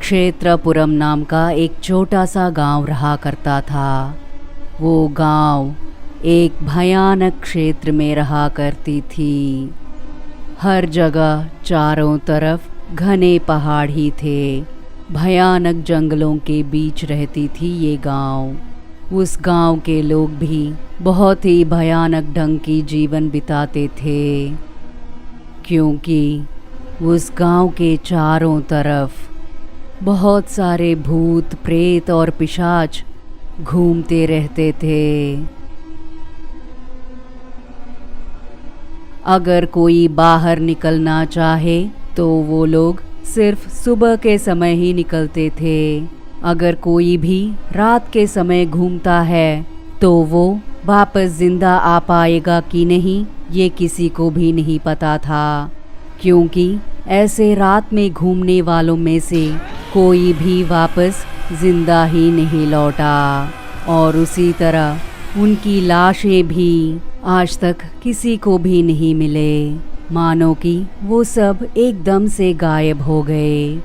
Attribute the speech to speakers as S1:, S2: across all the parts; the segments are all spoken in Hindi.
S1: क्षेत्रपुरम नाम का एक छोटा सा गांव रहा करता था। वो गांव एक भयानक क्षेत्र में रहा करती थी। हर जगह चारों तरफ घने पहाड़ ही थे। भयानक जंगलों के बीच रहती थी ये गांव। उस गांव के लोग भी बहुत ही भयानक ढंग की जीवन बिताते थे, क्योंकि उस गांव के चारों तरफ बहुत सारे भूत प्रेत और पिशाच घूमते रहते थे। अगर कोई बाहर निकलना चाहे तो वो लोग सिर्फ सुबह के समय ही निकलते थे। अगर कोई भी रात के समय घूमता है तो वो वापस जिंदा आ पाएगा कि नहीं, ये किसी को भी नहीं पता था, क्योंकि ऐसे रात में घूमने वालों में से कोई भी वापस जिंदा ही नहीं लौटा। और उसी तरह उनकी लाशें भी आज तक किसी को भी नहीं मिले, मानो कि वो सब एकदम से गायब हो गए।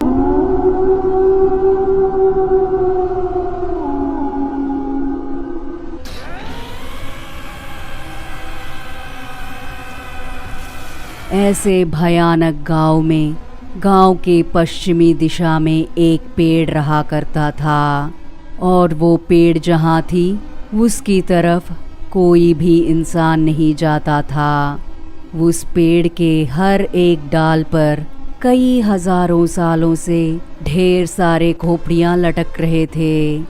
S1: ऐसे भयानक गांव में गांव के पश्चिमी दिशा में एक पेड़ रहा करता था, और वो पेड़ जहाँ थी उसकी तरफ कोई भी इंसान नहीं जाता था। उस पेड़ के हर एक डाल पर कई हजारों सालों से ढेर सारे खोपड़ियाँ लटक रहे थे,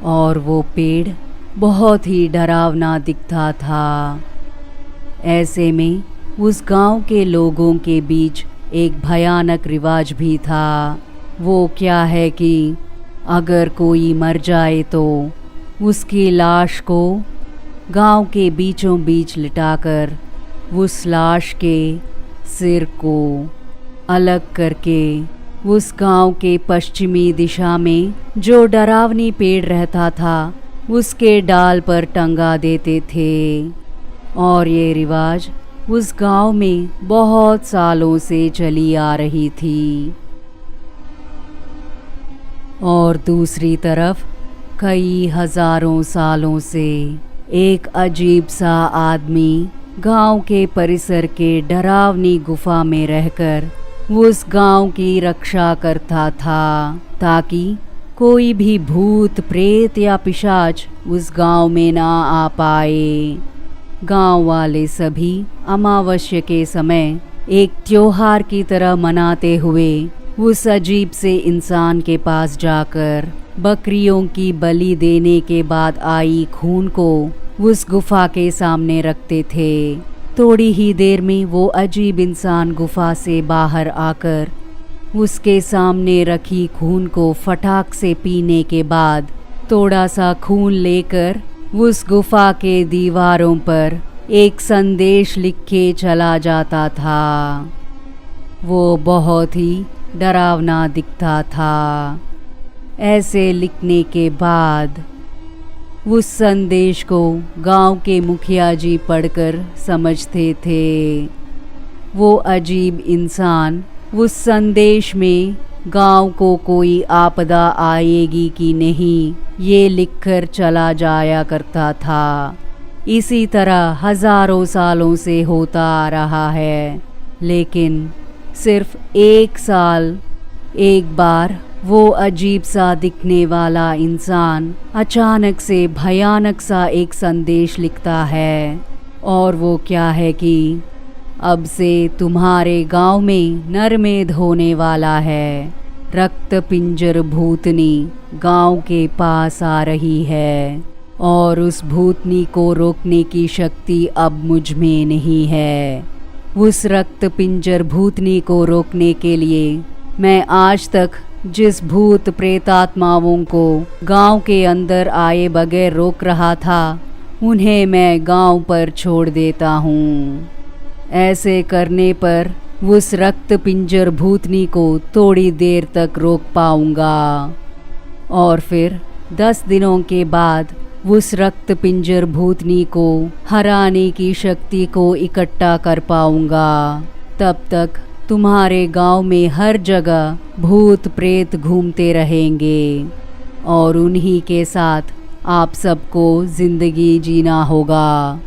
S1: और वो पेड़ बहुत ही डरावना दिखता था। ऐसे में उस गांव के लोगों के बीच एक भयानक रिवाज भी था। वो क्या है कि अगर कोई मर जाए तो उसकी लाश को गांव के बीचों बीच लिटाकर उस लाश के सिर को अलग करके उस गांव के पश्चिमी दिशा में जो डरावनी पेड़ रहता था उसके डाल पर टंगा देते थे। और ये रिवाज उस गांव में बहुत सालों से चली आ रही थी। और दूसरी तरफ कई हजारों सालों से एक अजीब सा आदमी गांव के परिसर के डरावनी गुफा में रहकर उस गांव की रक्षा करता था, ताकि कोई भी भूत प्रेत या पिशाच उस गांव में ना आ पाए। गांव वाले सभी अमावस्या के समय एक त्योहार की तरह मनाते हुए उस अजीब से इंसान के पास जाकर बकरियों की बलि देने के बाद आई खून को उस गुफा के सामने रखते थे। थोड़ी ही देर में वो अजीब इंसान गुफा से बाहर आकर उसके सामने रखी खून को फटाक से पीने के बाद थोड़ा सा खून लेकर उस गुफा के दीवारों पर एक संदेश लिख के चला जाता था। वो बहुत ही डरावना दिखता था। ऐसे लिखने के बाद उस संदेश को गांव के मुखिया जी पढ़कर समझते थे। वो अजीब इंसान उस संदेश में गांव को कोई आपदा आएगी कि नहीं ये लिखकर चला जाया करता था। इसी तरह हजारों सालों से होता आ रहा है, लेकिन सिर्फ एक साल एक बार वो अजीब सा दिखने वाला इंसान अचानक से भयानक सा एक संदेश लिखता है। और वो क्या है कि अब से तुम्हारे गांव में नरमेध होने वाला है। रक्त पिंजर भूतनी गांव के पास आ रही है, और उस भूतनी को रोकने की शक्ति अब मुझ में नहीं है। उस रक्त पिंजर भूतनी को रोकने के लिए मैं आज तक जिस भूत प्रेतात्माओं को गांव के अंदर आए बगैर रोक रहा था, उन्हें मैं गांव पर छोड़ देता हूँ। ऐसे करने पर उस रक्त पिंजर भूतनी को थोड़ी देर तक रोक पाऊंगा, और फिर 10 दिनों के बाद उस रक्त पिंजर भूतनी को हराने की शक्ति को इकट्ठा कर पाऊंगा। तब तक तुम्हारे गांव में हर जगह भूत प्रेत घूमते रहेंगे और उन्हीं के साथ आप सबको जिंदगी जीना होगा।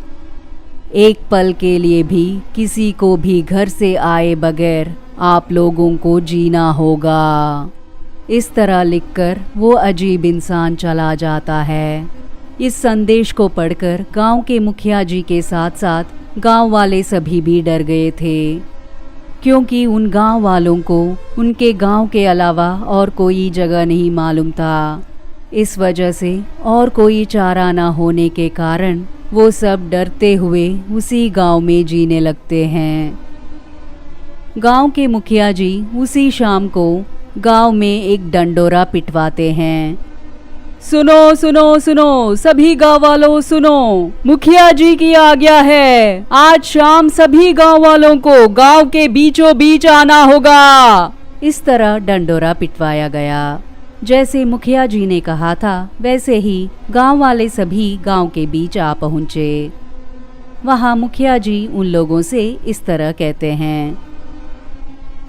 S1: एक पल के लिए भी किसी को भी घर से आए बगैर आप लोगों को जीना होगा। इस तरह लिखकर वो अजीब इंसान चला जाता है। इस संदेश को पढ़कर गांव के मुखिया जी के साथ साथ गांव वाले सभी भी डर गए थे, क्योंकि उन गांव वालों को उनके गांव के अलावा और कोई जगह नहीं मालूम था। इस वजह से और कोई चारा न होने के कारण वो सब डरते हुए उसी गांव में जीने लगते हैं। गांव के मुखिया जी उसी शाम को गांव में एक डंडोरा पिटवाते हैं। सुनो सुनो सुनो, सभी गांव वालों सुनो, मुखिया जी की आज्ञा है, आज शाम सभी गांव वालों को गांव के बीचों बीच आना होगा। इस तरह डंडोरा पिटवाया गया। जैसे मुखिया जी ने कहा था वैसे ही गांव वाले सभी गांव के बीच आ पहुंचे। वहां मुखिया जी उन लोगों से इस तरह कहते हैं,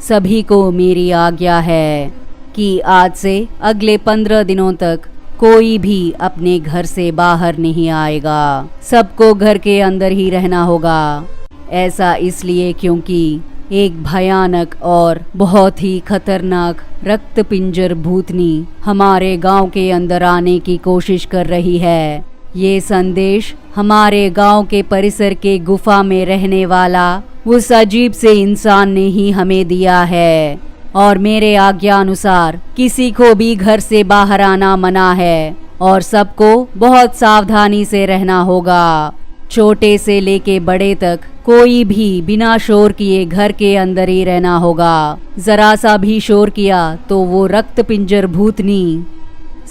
S1: सभी को मेरी आज्ञा है कि आज से अगले 15 दिनों तक कोई भी अपने घर से बाहर नहीं आएगा। सबको घर के अंदर ही रहना होगा। ऐसा इसलिए क्योंकि एक भयानक और बहुत ही खतरनाक रक्त पिंजर भूतनी हमारे गांव के अंदर आने की कोशिश कर रही है। ये संदेश हमारे गांव के परिसर के गुफा में रहने वाला उस अजीब से इंसान ने ही हमें दिया है और मेरे आज्ञा अनुसार किसी को भी घर से बाहर आना मना है और सबको बहुत सावधानी से रहना होगा। छोटे से लेके बड़े तक कोई भी बिना शोर किए घर के अंदर ही रहना होगा। जरा सा भी शोर किया तो वो रक्त पिंजर भूतनी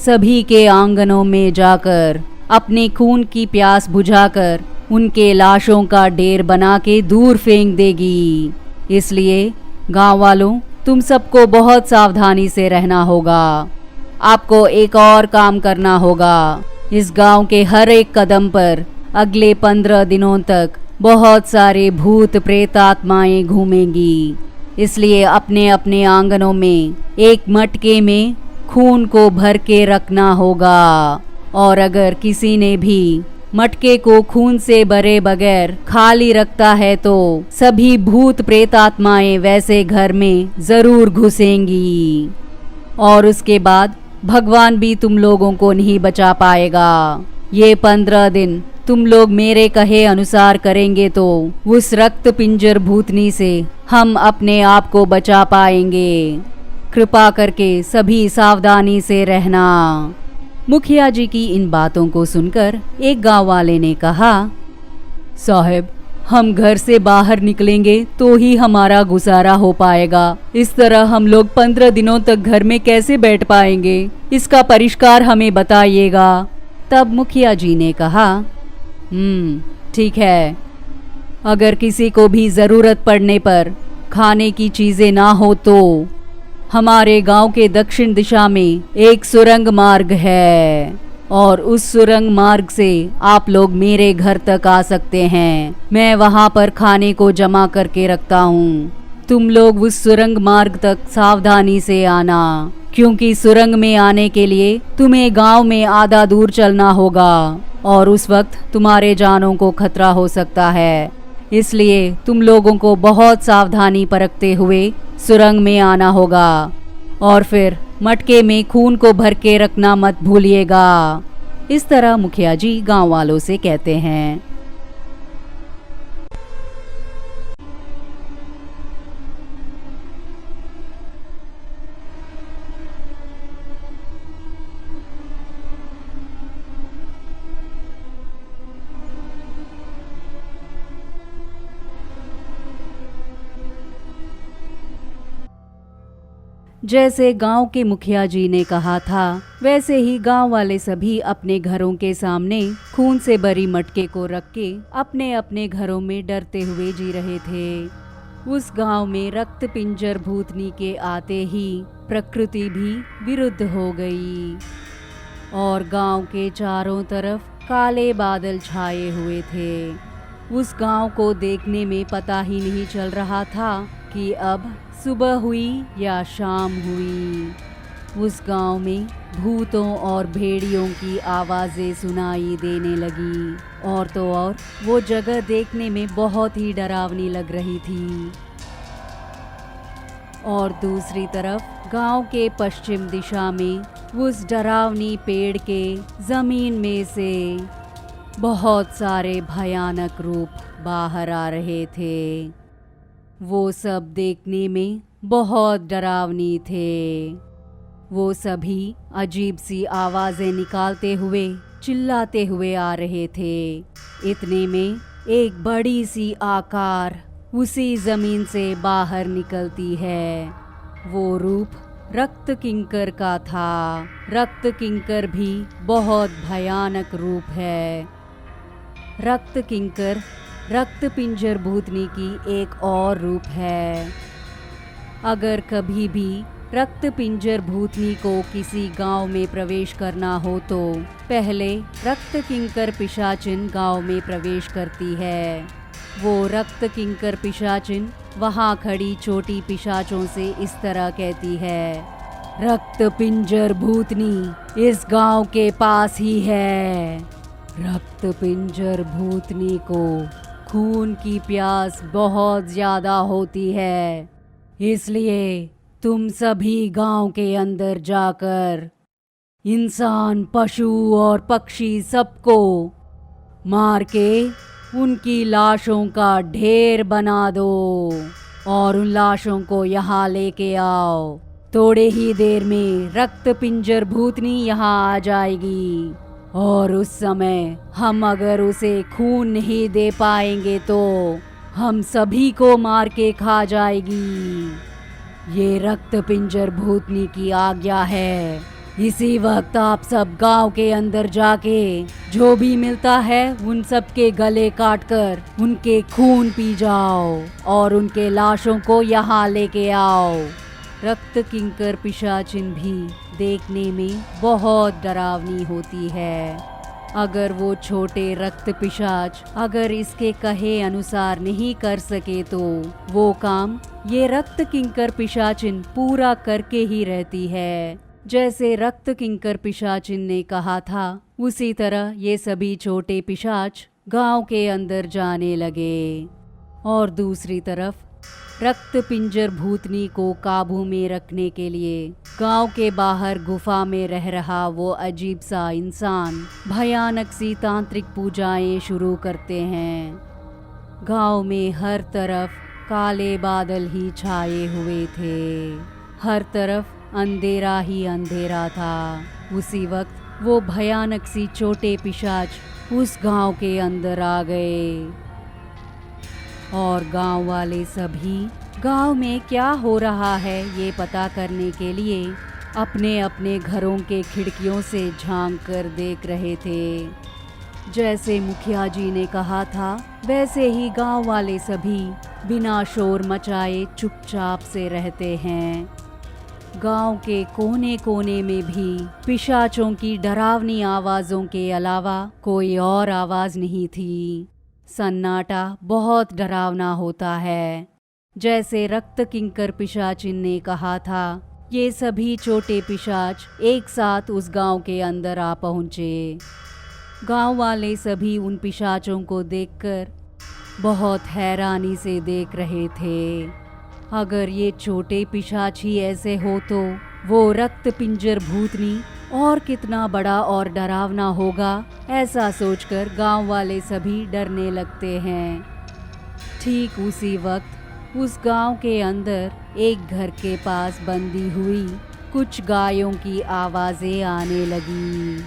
S1: सभी के आंगनों में जाकर अपने खून की प्यास बुझाकर उनके लाशों का ढेर बना के दूर फेंक देगी। इसलिए गांव वालों, तुम सबको बहुत सावधानी से रहना होगा। आपको एक और काम करना होगा। इस गांव के हर एक कदम पर अगले 15 दिनों तक बहुत सारे भूत प्रेत आत्माएं घूमेंगी। इसलिए अपने अपने आंगनों में एक मटके में खून को भर के रखना होगा और अगर किसी ने भी मटके को खून से भरे बगैर खाली रखता है तो सभी भूत प्रेत आत्माएं वैसे घर में जरूर घुसेंगी और उसके बाद भगवान भी तुम लोगों को नहीं बचा पाएगा। ये 15 दिन तुम लोग मेरे कहे अनुसार करेंगे तो उस रक्त पिंजर भूतनी से हम अपने आप को बचा पाएंगे। कृपा करके सभी सावधानी से रहना। मुखिया जी की इन बातों को सुनकर एक गांव वाले ने कहा, साहब, हम घर से बाहर निकलेंगे तो ही हमारा गुजारा हो पाएगा। इस तरह हम लोग 15 दिनों तक घर में कैसे बैठ पाएंगे? इसका परिष्कार हमें बताइएगा। तब मुखिया जी ने कहा, ठीक है, अगर किसी को भी जरूरत पड़ने पर खाने की चीजें ना हो तो हमारे गांव के दक्षिण दिशा में एक सुरंग मार्ग है और उस सुरंग मार्ग से आप लोग मेरे घर तक आ सकते हैं। मैं वहां पर खाने को जमा करके रखता हूँ। तुम लोग उस सुरंग मार्ग तक सावधानी से आना, क्योंकि सुरंग में आने के लिए तुम्हें गांव में आधा दूर चलना होगा और उस वक्त तुम्हारे जानों को खतरा हो सकता है। इसलिए तुम लोगों को बहुत सावधानी बरतते हुए सुरंग में आना होगा और फिर मटके में खून को भर के रखना मत भूलिएगा। इस तरह मुखिया जी गांव वालों से कहते हैं। जैसे गांव के मुखिया जी ने कहा था वैसे ही गांव वाले सभी अपने घरों के सामने खून से भरी मटके को रख के अपने अपने घरों में डरते हुए जी रहे थे। उस गांव में रक्त पिंजर भूतनी के आते ही प्रकृति भी विरुद्ध हो गई और गांव के चारों तरफ काले बादल छाए हुए थे। उस गांव को देखने में पता ही नहीं चल रहा था कि अब सुबह हुई या शाम हुई, उस गांव में भूतों और भेड़ियों की आवाज़ें सुनाई देने लगी। और तो और वो जगह देखने में बहुत ही डरावनी लग रही थी। और दूसरी तरफ गांव के पश्चिम दिशा में उस डरावनी पेड़ के जमीन में से बहुत सारे भयानक रूप बाहर आ रहे थे। वो सब देखने में बहुत डरावनी थे। वो सभी अजीब सी आवाजें निकालते हुए चिल्लाते हुए आ रहे थे। इतने में एक बड़ी सी आकार उसी जमीन से बाहर निकलती है। वो रूप रक्त किंकर का था। रक्त किंकर भी बहुत भयानक रूप है। रक्त किंकर रक्त पिंजर भूतनी की एक और रूप है। अगर कभी भी रक्त पिंजर भूतनी को किसी गांव में प्रवेश करना हो तो पहले रक्त किंकर पिशाचिन गांव में प्रवेश करती है। वो रक्त किंकर पिशाचिन वहां खड़ी छोटी पिशाचों से इस तरह कहती है, रक्त पिंजर भूतनी इस गांव के पास ही है। रक्त पिंजर भूतनी को खून की प्यास बहुत ज्यादा होती है, इसलिए तुम सभी गांव के अंदर जाकर इंसान, पशु और पक्षी सबको मार के उनकी लाशों का ढेर बना दो और उन लाशों को यहाँ लेके आओ। थोड़े ही देर में रक्त पिंजर भूतनी यहाँ आ जाएगी और उस समय हम अगर उसे खून नहीं दे पाएंगे तो हम सभी को मार के खा जाएगी। ये रक्त पिंजर भूतनी की आज्ञा है। इसी वक्त आप सब गांव के अंदर जाके जो भी मिलता है उन सब के गले काटकर उनके खून पी जाओ और उनके लाशों को यहाँ लेके आओ। रक्त किंकर पिशाचिन भी देखने में बहुत डरावनी होती है। अगर वो छोटे रक्त पिशाच अगर इसके कहे अनुसार नहीं कर सके तो वो काम ये रक्त किंकर पिशाचिन पूरा करके ही रहती है। जैसे रक्त किंकर पिशाचिन ने कहा था उसी तरह ये सभी छोटे पिशाच गांव के अंदर जाने लगे। और दूसरी तरफ रक्त पिंजर भूतनी को काबू में रखने के लिए गांव के बाहर गुफा में रह रहा वो अजीब सा इंसान भयानक सी तांत्रिक पूजाएं शुरू करते हैं। गांव में हर तरफ काले बादल ही छाए हुए थे। हर तरफ अंधेरा ही अंधेरा था। उसी वक्त वो भयानक सी छोटे पिशाच उस गांव के अंदर आ गए और गांव वाले सभी गांव में क्या हो रहा है ये पता करने के लिए अपने अपने घरों के खिड़कियों से झांक कर देख रहे थे। जैसे मुखिया जी ने कहा था वैसे ही गांव वाले सभी बिना शोर मचाए चुपचाप से रहते हैं। गांव के कोने कोने में भी पिशाचों की डरावनी आवाजों के अलावा कोई और आवाज नहीं थी। सन्नाटा बहुत डरावना होता है। जैसे रक्त किंकर पिशाचिन ने कहा था ये सभी छोटे पिशाच एक साथ उस गांव के अंदर आ पहुंचे। गांव वाले सभी उन पिशाचों को देखकर बहुत हैरानी से देख रहे थे। अगर ये छोटे पिशाच ही ऐसे हो तो वो रक्त पिंजर भूतनी और कितना बड़ा और डरावना होगा, ऐसा सोचकर गांव वाले सभी डरने लगते हैं। ठीक उसी वक्त उस गांव के अंदर एक घर के पास बंधी हुई कुछ गायों की आवाजें आने लगी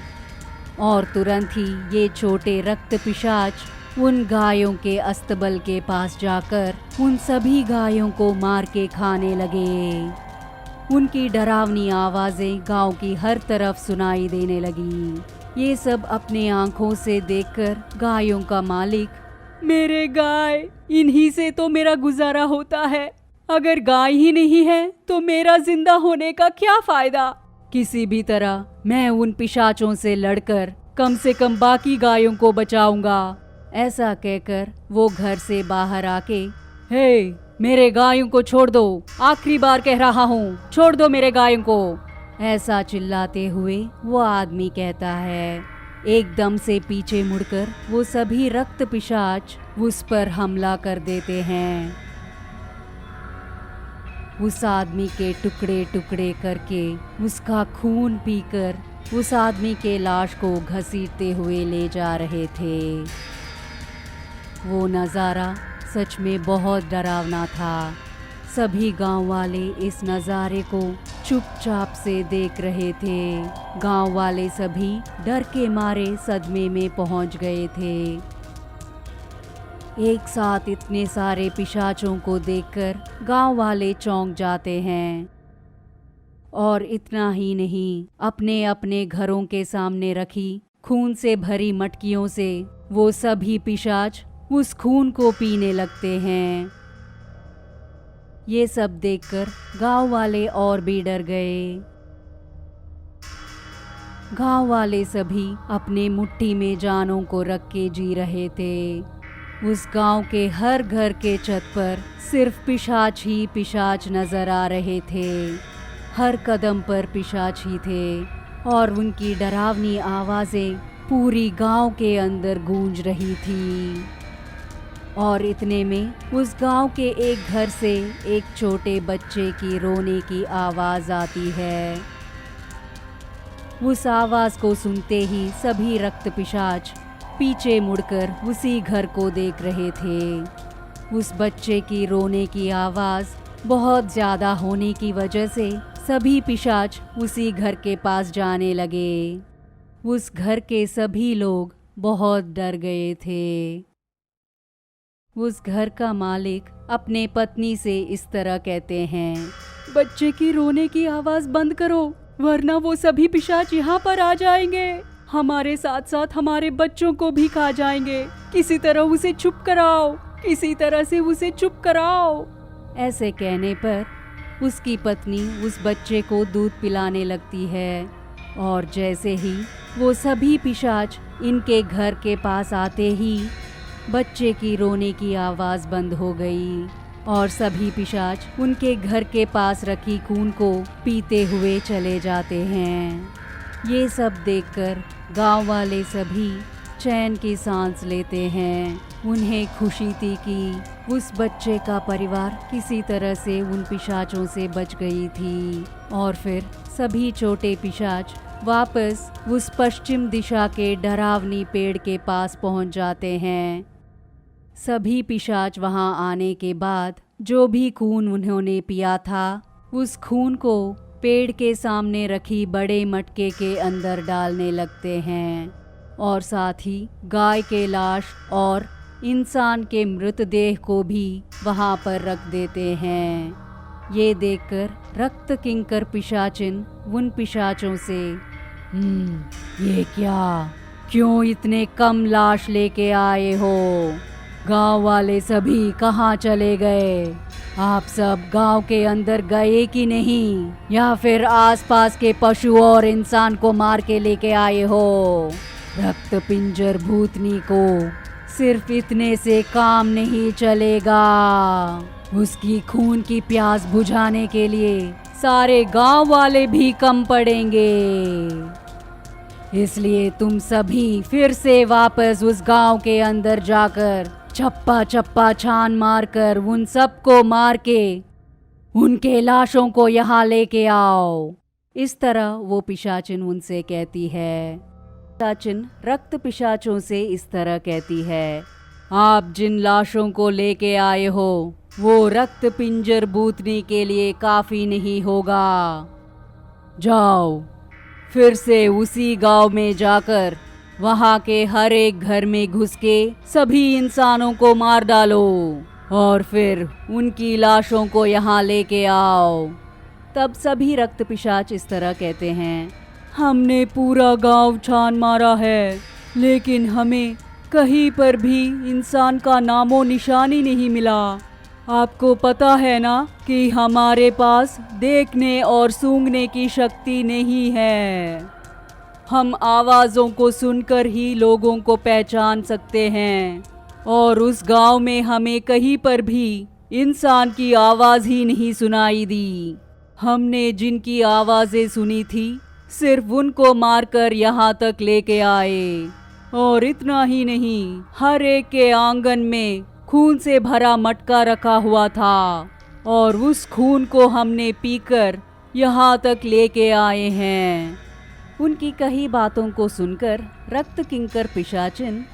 S1: और तुरंत ही ये छोटे रक्त पिशाच उन गायों के अस्तबल के पास जाकर उन सभी गायों को मार के खाने लगे। उनकी डरावनी आवाजें गांव की हर तरफ सुनाई देने लगी। ये सब अपने आंखों से देखकर गायों का मालिक, मेरे गाय, इन्हीं से तो मेरा गुजारा होता है। अगर गाय ही नहीं है तो मेरा जिंदा होने का क्या फायदा। किसी भी तरह मैं उन पिशाचों से लड़कर कम से कम बाकी गायों को बचाऊंगा। ऐसा कहकर वो घर से बाहर आके, हे, मेरे गायों को छोड़ दो, आखिरी बार कह रहा हूँ, छोड़ दो मेरे गायों को। ऐसा चिल्लाते हुए वो आदमी कहता है। एकदम से पीछे मुड़कर वो सभी रक्त पिशाच उस पर हमला कर देते हैं। उस आदमी के टुकड़े टुकड़े करके उसका खून पीकर उस आदमी के लाश को घसीटते हुए ले जा रहे थे। वो नज़ारा सच में बहुत डरावना था। सभी गांव वाले इस नज़ारे को चुपचाप से देख रहे थे। गांव वाले सभी डर के मारे सदमे में पहुंच गए थे। एक साथ इतने सारे पिशाचों को देखकर गांव वाले चौंक जाते हैं। और इतना ही नहीं, अपने अपने घरों के सामने रखी खून से भरी मटकियों से वो सभी पिशाच उस खून को पीने लगते हैं। ये सब देखकर गांव वाले और भी डर गए। गांव वाले सभी अपने मुट्ठी में जानों को रख के जी रहे थे। उस गांव के हर घर के छत पर सिर्फ पिशाच ही पिशाच नजर आ रहे थे। हर कदम पर पिशाच ही थे और उनकी डरावनी आवाजें पूरी गांव के अंदर गूंज रही थी। और इतने में उस गांव के एक घर से एक छोटे बच्चे की रोने की आवाज आती है। उस आवाज को सुनते ही सभी रक्त पिशाच पीछे मुड़कर उसी घर को देख रहे थे। उस बच्चे की रोने की आवाज बहुत ज्यादा होने की वजह से सभी पिशाच उसी घर के पास जाने लगे। उस घर के सभी लोग बहुत डर गए थे। उस घर का मालिक अपने पत्नी से इस तरह कहते हैं, बच्चे की रोने की आवाज बंद करो, वरना वो सभी पिशाच यहाँ पर आ जाएंगे। हमारे साथ साथ हमारे बच्चों को भी खा जाएंगे। किसी तरह उसे चुप कराओ, किसी तरह से उसे चुप कराओ। ऐसे कहने पर उसकी पत्नी उस बच्चे को दूध पिलाने लगती है। और जैसे ही वो सभी पिशाच इनके घर के पास आते ही बच्चे की रोने की आवाज बंद हो गई और सभी पिशाच उनके घर के पास रखी खून को पीते हुए चले जाते हैं। ये सब देखकर गांव वाले सभी चैन की सांस लेते हैं। उन्हें खुशी थी कि उस बच्चे का परिवार किसी तरह से उन पिशाचों से बच गई थी। और फिर सभी छोटे पिशाच वापस उस पश्चिम दिशा के डरावनी पेड़ के पास पहुंच जाते हैं। सभी पिशाच वहां आने के बाद जो भी खून उन्होंने पिया था, उस खून को पेड़ के सामने रखी बड़े मटके के अंदर डालने लगते हैं और साथ ही गाय के लाश और इंसान के मृतदेह को भी वहां पर रख देते हैं। ये देखकर रक्त किंकर पिशाचिन उन पिशाचों से, ये क्या, क्यों इतने कम लाश लेके आए हो? गांव वाले सभी कहाँ चले गए? आप सब गांव के अंदर गए कि नहीं, या फिर आसपास के पशु और इंसान को मार के लेके आए हो? रक्त पिंजर भूतनी को सिर्फ इतने से काम नहीं चलेगा। उसकी खून की प्यास बुझाने के लिए सारे गांव वाले भी कम पड़ेंगे। इसलिए तुम सभी फिर से वापस उस गांव के अंदर जाकर चप्पा चप्पा छान मारकर उन सबको मार के उनके लाशों को यहाँ लेके आओ। इस तरह वो पिशाचिन उनसे कहती है। पिशाचिन रक्त पिशाचों से इस तरह कहती है, आप जिन लाशों को लेके आए हो वो रक्त पिंजर भूतनी के लिए काफी नहीं होगा। जाओ फिर से उसी गांव में जाकर वहां के हर एक घर में घुस के सभी इंसानों को मार डालो और फिर उनकी लाशों को यहाँ लेके आओ। तब सभी रक्त पिशाच इस तरह कहते हैं, हमने पूरा गांव छान मारा है, लेकिन हमें कहीं पर भी इंसान का नामो निशान ही नहीं मिला। आपको पता है ना कि हमारे पास देखने और सूंघने की शक्ति नहीं है। हम आवाज़ों को सुनकर ही लोगों को पहचान सकते हैं और उस गांव में हमें कहीं पर भी इंसान की आवाज ही नहीं सुनाई दी। हमने जिनकी आवाजें सुनी थी सिर्फ उनको मारकर यहाँ तक लेके आए। और इतना ही नहीं, हर एक के आंगन में खून से भरा मटका रखा हुआ था और उस खून को हमने पीकर यहाँ तक लेके आए हैं। उनकी कही बातों को सुनकर रक्त किंकर पिशाचिन,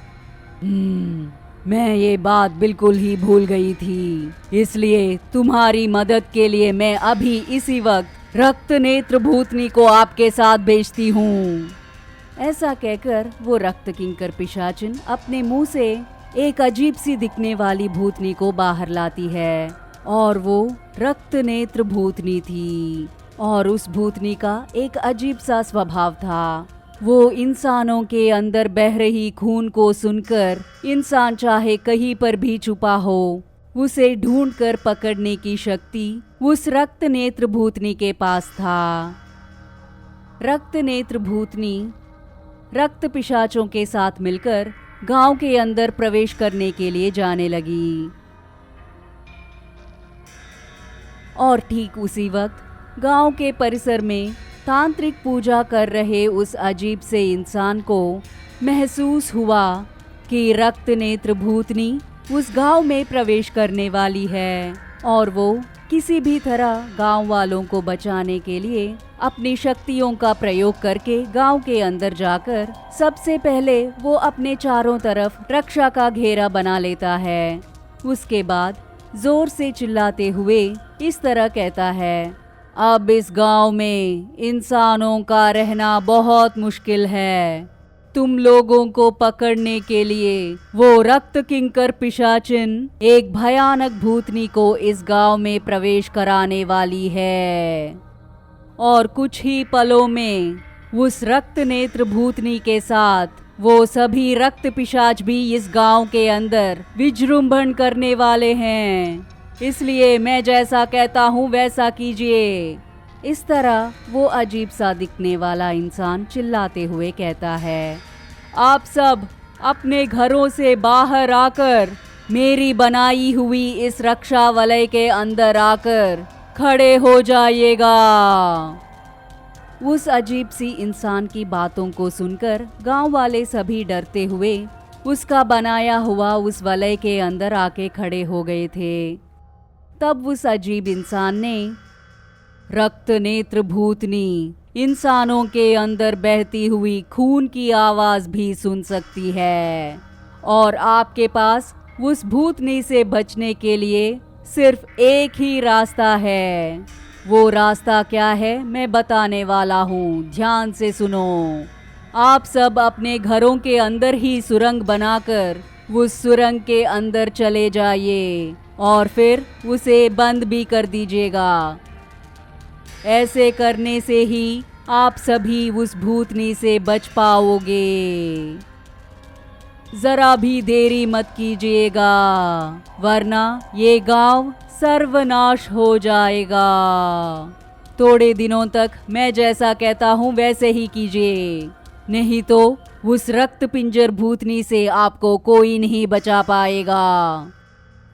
S1: मैं ये बात बिल्कुल ही भूल गई थी, इसलिए तुम्हारी मदद के लिए मैं अभी इसी वक्त रक्त नेत्र भूतनी को आपके साथ भेजती हूँ। ऐसा कहकर वो रक्त किंकर पिशाचिन अपने मुंह से एक अजीब सी दिखने वाली भूतनी को बाहर लाती है और वो रक्त नेत्र भूतनी थी। और उस भूतनी का एक अजीब सा स्वभाव था। वो इंसानों के अंदर बह रही खून को सुनकर इंसान चाहे कहीं पर भी छुपा हो उसे ढूंढकर पकड़ने की शक्ति उस रक्त नेत्र भूतनी के पास था। रक्त नेत्र भूतनी रक्त पिशाचों के साथ मिलकर गांव के अंदर प्रवेश करने के लिए जाने लगी। और ठीक उसी वक्त गांव के परिसर में तांत्रिक पूजा कर रहे उस अजीब से इंसान को महसूस हुआ कि रक्त नेत्र भूतनी उस गांव में प्रवेश करने वाली है और वो किसी भी तरह गांव वालों को बचाने के लिए अपनी शक्तियों का प्रयोग करके गांव के अंदर जाकर सबसे पहले वो अपने चारों तरफ रक्षा का घेरा बना लेता है। उसके बाद जोर से चिल्लाते हुए इस तरह कहता है, अब इस गांव में इंसानों का रहना बहुत मुश्किल है। तुम लोगों को पकड़ने के लिए वो रक्त किंकर पिशाचिन एक भयानक भूतनी को इस गांव में प्रवेश कराने वाली है और कुछ ही पलों में उस रक्त नेत्र भूतनी के साथ वो सभी रक्त पिशाच भी इस गांव के अंदर विजृंभण करने वाले हैं। इसलिए मैं जैसा कहता हूँ वैसा कीजिए। इस तरह वो अजीब सा दिखने वाला इंसान चिल्लाते हुए कहता है, आप सब अपने घरों से बाहर आकर मेरी बनाई हुई इस रक्षा वलय के अंदर आकर खड़े हो जाइएगा। उस अजीब सी इंसान की बातों को सुनकर गांव वाले सभी डरते हुए उसका बनाया हुआ उस वलय के अंदर आके खड़े हो गए थे। तब उस अजीब इंसान ने, रक्त नेत्र भूतनी इंसानों के अंदर बहती हुई खून की आवाज भी सुन सकती है और आपके पास उस भूतनी से बचने के लिए सिर्फ एक ही रास्ता है। वो रास्ता क्या है मैं बताने वाला हूँ, ध्यान से सुनो। आप सब अपने घरों के अंदर ही सुरंग बनाकर उस सुरंग के अंदर चले जाइए और फिर उसे बंद भी कर दीजिएगा। ऐसे करने से ही आप सभी उस भूतनी से बच पाओगे। जरा भी देरी मत कीजिएगा वरना ये गांव सर्वनाश हो जाएगा। थोड़े दिनों तक मैं जैसा कहता हूँ वैसे ही कीजिए, नहीं तो उस रक्त पिंजर भूतनी से आपको कोई नहीं बचा पाएगा।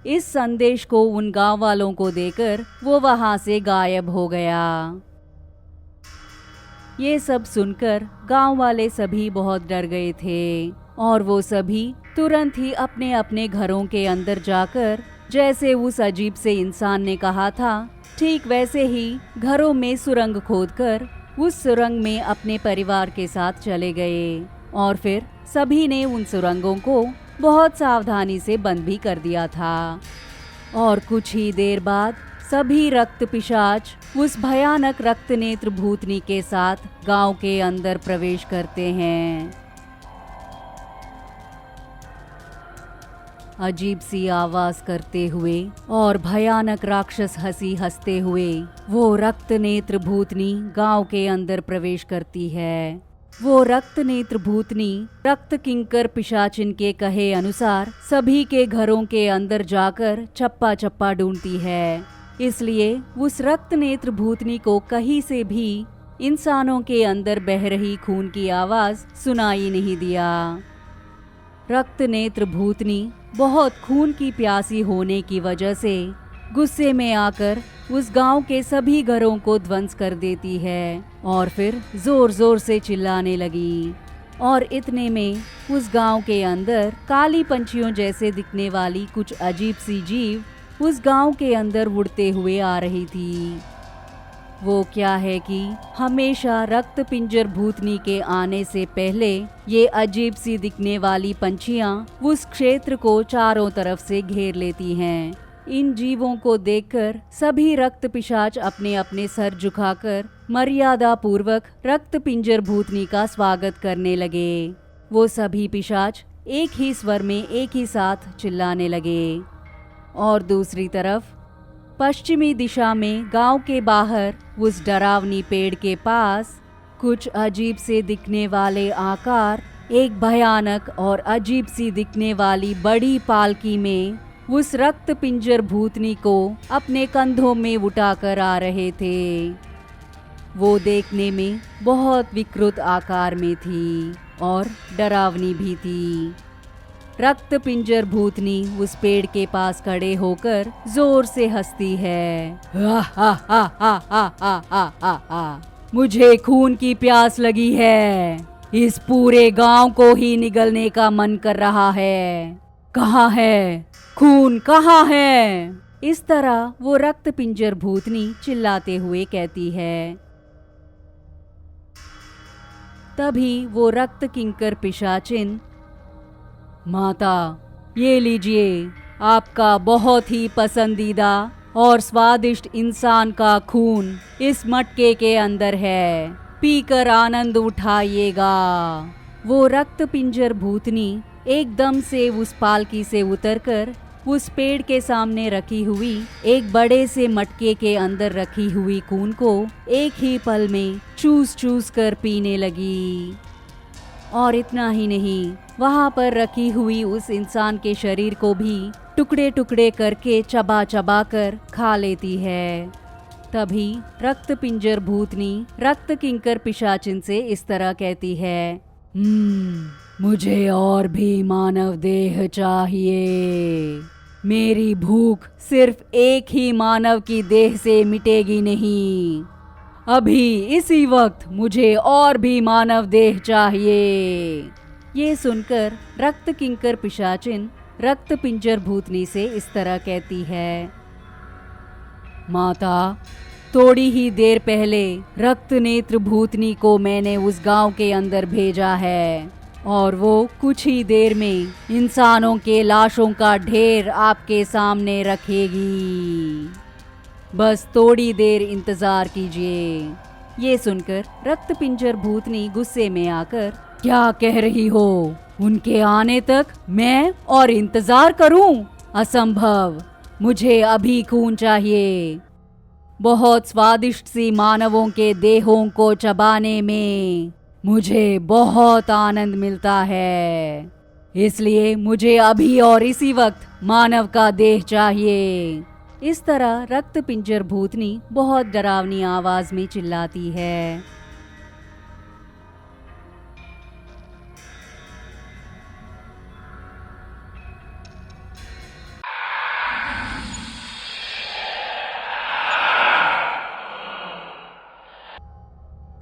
S1: इस संदेश को उन गांव वालों को देकर वो वहां से गायब हो गया। ये सब सुनकर गांव वाले सभी बहुत डर गए थे और वो सभी तुरंत ही अपने अपने घरों के अंदर जाकर जैसे उस अजीब से इंसान ने कहा था ठीक वैसे ही घरों में सुरंग खोदकर उस सुरंग में अपने परिवार के साथ चले गए और फिर सभी ने उन सुरंगों को बहुत सावधानी से बंद भी कर दिया था। और कुछ ही देर बाद सभी रक्त पिशाच उस भयानक रक्त नेत्र भूतनी के साथ गांव के अंदर प्रवेश करते हैं। अजीब सी आवाज करते हुए और भयानक राक्षस हंसी हंसते हुए वो रक्त नेत्र भूतनी गांव के अंदर प्रवेश करती है। वो रक्त नेत्र भूतनी रक्त किंकर पिशाचिन के कहे अनुसार सभी के घरों के अंदर जाकर चप्पा चप्पा ढूंढती है। इसलिए उस रक्त नेत्र भूतनी को कहीं से भी इंसानों के अंदर बह रही खून की आवाज सुनाई नहीं दिया। रक्त नेत्र भूतनी बहुत खून की प्यासी होने की वजह से गुस्से में आकर उस गांव के सभी घरों को ध्वंस कर देती है और फिर जोर जोर से चिल्लाने लगी। और इतने में उस गांव के अंदर काली पंछियों जैसे दिखने वाली कुछ अजीब सी जीव उस गांव के अंदर उड़ते हुए आ रही थी। वो क्या है कि हमेशा रक्त पिंजर भूतनी के आने से पहले ये अजीब सी दिखने वाली पंछियां उस क्षेत्र को चारों तरफ से घेर लेती हैं। इन जीवों को देखकर सभी रक्त पिशाच अपने अपने सर झुकाकर मर्यादा पूर्वक रक्त पिंजर भूतनी का स्वागत करने लगे। वो सभी पिशाच एक ही स्वर में एक ही साथ चिल्लाने लगे। और दूसरी तरफ पश्चिमी दिशा में गांव के बाहर उस डरावनी पेड़ के पास कुछ अजीब से दिखने वाले आकार एक भयानक और अजीब सी दिखने वाली बड़ी पालकी में उस रक्त पिंजर भूतनी को अपने कंधों में उठाकर आ रहे थे। वो देखने में बहुत विकृत आकार में थी और डरावनी भी थी। रक्त पिंजर भूतनी उस पेड़ के पास खड़े होकर जोर से हंसती है। हा हा हा हा हा हा हा हा हा। मुझे खून की प्यास लगी है, इस पूरे गांव को ही निगलने का मन कर रहा है। कहाँ है खून, कहाँ है? इस तरह वो रक्त पिंजर भूतनी चिल्लाते हुए कहती है। तभी वो रक्त किंकर पिशाचिन, माता ये लीजिए, आपका बहुत ही पसंदीदा और स्वादिष्ट इंसान का खून इस मटके के अंदर है, पीकर आनंद उठाइएगा। वो रक्त पिंजर भूतनी एकदम से उस पालकी से उतरकर उस पेड़ के सामने रखी हुई एक बड़े से मटके के अंदर रखी हुई खून को एक ही पल में चूस चूस कर पीने लगी। और इतना ही नहीं, वहाँ पर रखी हुई उस इंसान के शरीर को भी टुकड़े टुकड़े करके चबा चबा कर खा लेती है। तभी रक्त पिंजर भूतनी रक्त किंकर पिशाचिन से इस तरह कहती है, मुझे और भी मानव देह चाहिए। मेरी भूख सिर्फ एक ही मानव की देह से मिटेगी नहीं, अभी इसी वक्त मुझे और भी मानव देह चाहिए। ये सुनकर रक्त किंकर पिशाचिन रक्त पिंजर भूतनी से इस तरह कहती है, माता थोड़ी ही देर पहले रक्त नेत्र भूतनी को मैंने उस गांव के अंदर भेजा है और वो कुछ ही देर में इंसानों के लाशों का ढेर आपके सामने रखेगी। बस थोड़ी देर इंतजार कीजिए। ये सुनकर रक्त पिंजर भूतनी गुस्से में आकर, क्या कह रही हो? उनके आने तक मैं और इंतजार करूं? असंभव, मुझे अभी खून चाहिए। बहुत स्वादिष्ट सी मानवों के देहों को चबाने में मुझे बहुत आनंद मिलता है, इसलिए मुझे अभी और इसी वक्त मानव का देह चाहिए। इस तरह रक्त पिंजर भूतनी बहुत डरावनी आवाज में चिल्लाती है।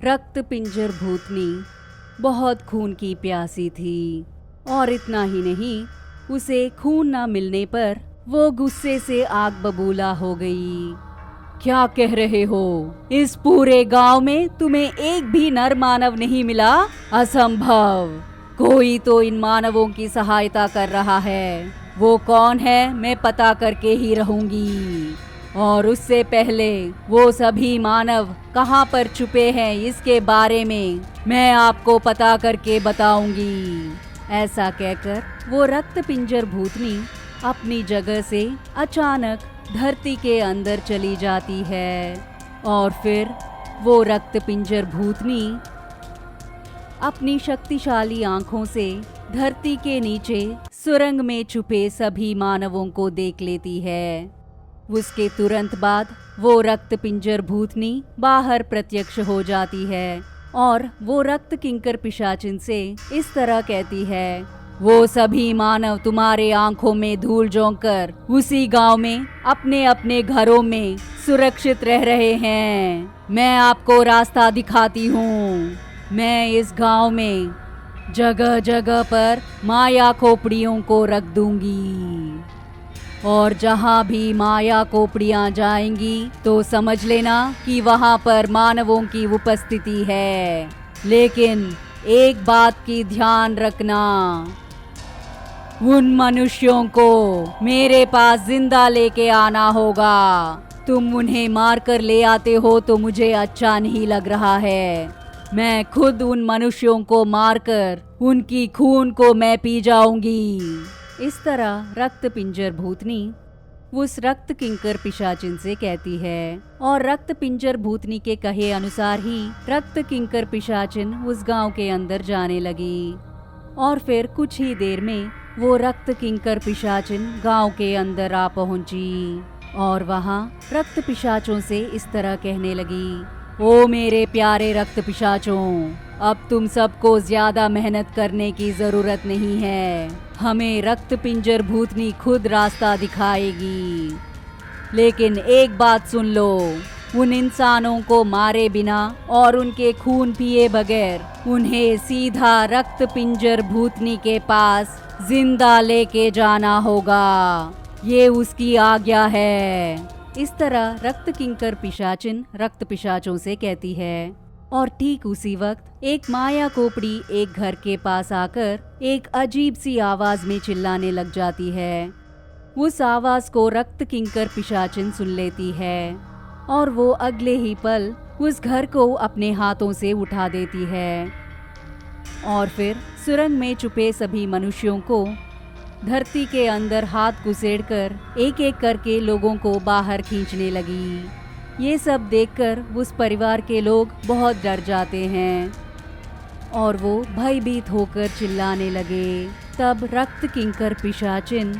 S1: रक्त पिंजर भूतनी बहुत खून की प्यासी थी और इतना ही नहीं, उसे खून न मिलने पर वो गुस्से से आग बबूला हो गई। क्या कह रहे हो? इस पूरे गांव में तुम्हें एक भी नर मानव नहीं मिला? असंभव, कोई तो इन मानवों की सहायता कर रहा है। वो कौन है मैं पता करके ही रहूंगी, और उससे पहले वो सभी मानव कहाँ पर छुपे हैं इसके बारे में मैं आपको पता करके बताऊंगी। ऐसा कहकर वो रक्त पिंजर भूतनी अपनी जगह से अचानक धरती के अंदर चली जाती है और फिर वो रक्त पिंजर भूतनी अपनी शक्तिशाली आंखों से धरती के नीचे सुरंग में छुपे सभी मानवों को देख लेती है। उसके तुरंत बाद वो रक्त पिंजर भूतनी बाहर प्रत्यक्ष हो जाती है और वो रक्त किंकर पिशाचिन से इस तरह कहती है, वो सभी मानव तुम्हारे आंखों में धूल झोंक कर उसी गांव में अपने अपने घरों में सुरक्षित रह रहे हैं। मैं आपको रास्ता दिखाती हूँ। मैं इस गांव में जगह जगह पर माया खोपड़ियों को रख दूंगी, और जहाँ भी माया खोपड़ियाँ जाएंगी तो समझ लेना कि वहाँ पर मानवों की उपस्थिति है। लेकिन एक बात की ध्यान रखना, उन मनुष्यों को मेरे पास जिंदा लेके आना होगा। तुम उन्हें मार कर ले आते हो तो मुझे अच्छा नहीं लग रहा है। मैं खुद उन मनुष्यों को मारकर उनकी खून को मैं पी जाऊंगी। इस तरह रक्त पिंजर भूतनी उस रक्त किंकर पिशाचिन से कहती है, और रक्त पिंजर भूतनी के कहे अनुसार ही रक्त किंकर पिशाचिन उस गांव के अंदर जाने लगी। और फिर कुछ ही देर में वो रक्त किंकर पिशाचिन गांव के अंदर आ पहुंची, और वहां रक्त पिशाचों से इस तरह कहने लगी, ओ मेरे प्यारे रक्त पिशाचों, अब तुम सबको ज्यादा मेहनत करने की जरूरत नहीं है। हमें रक्त पिंजर भूतनी खुद रास्ता दिखाएगी। लेकिन एक बात सुन लो, उन इंसानों को मारे बिना और उनके खून पिए बगैर उन्हें सीधा रक्त पिंजर भूतनी के पास जिंदा लेके जाना होगा। ये उसकी आज्ञा है। इस तरह रक्त किंकर पिशाचिन रक्त पिशाचों से कहती है, और ठीक उसी वक्त एक माया खोपड़ी एक घर के पास आकर एक अजीब सी आवाज में चिल्लाने लग जाती है। उस आवाज को रक्त किंकर पिशाचिन सुन लेती है, और वो अगले ही पल उस घर को अपने हाथों से उठा देती है, और फिर सुरंग में छुपे सभी मनुष्यों को धरती के अंदर हाथ घुसेड़कर एक एक करके लोगों को बाहर खींचने लगी। ये सब देखकर उस परिवार के लोग बहुत डर जाते हैं, और वो भयभीत होकर चिल्लाने लगे। तब रक्त किंकर पिशाचिन,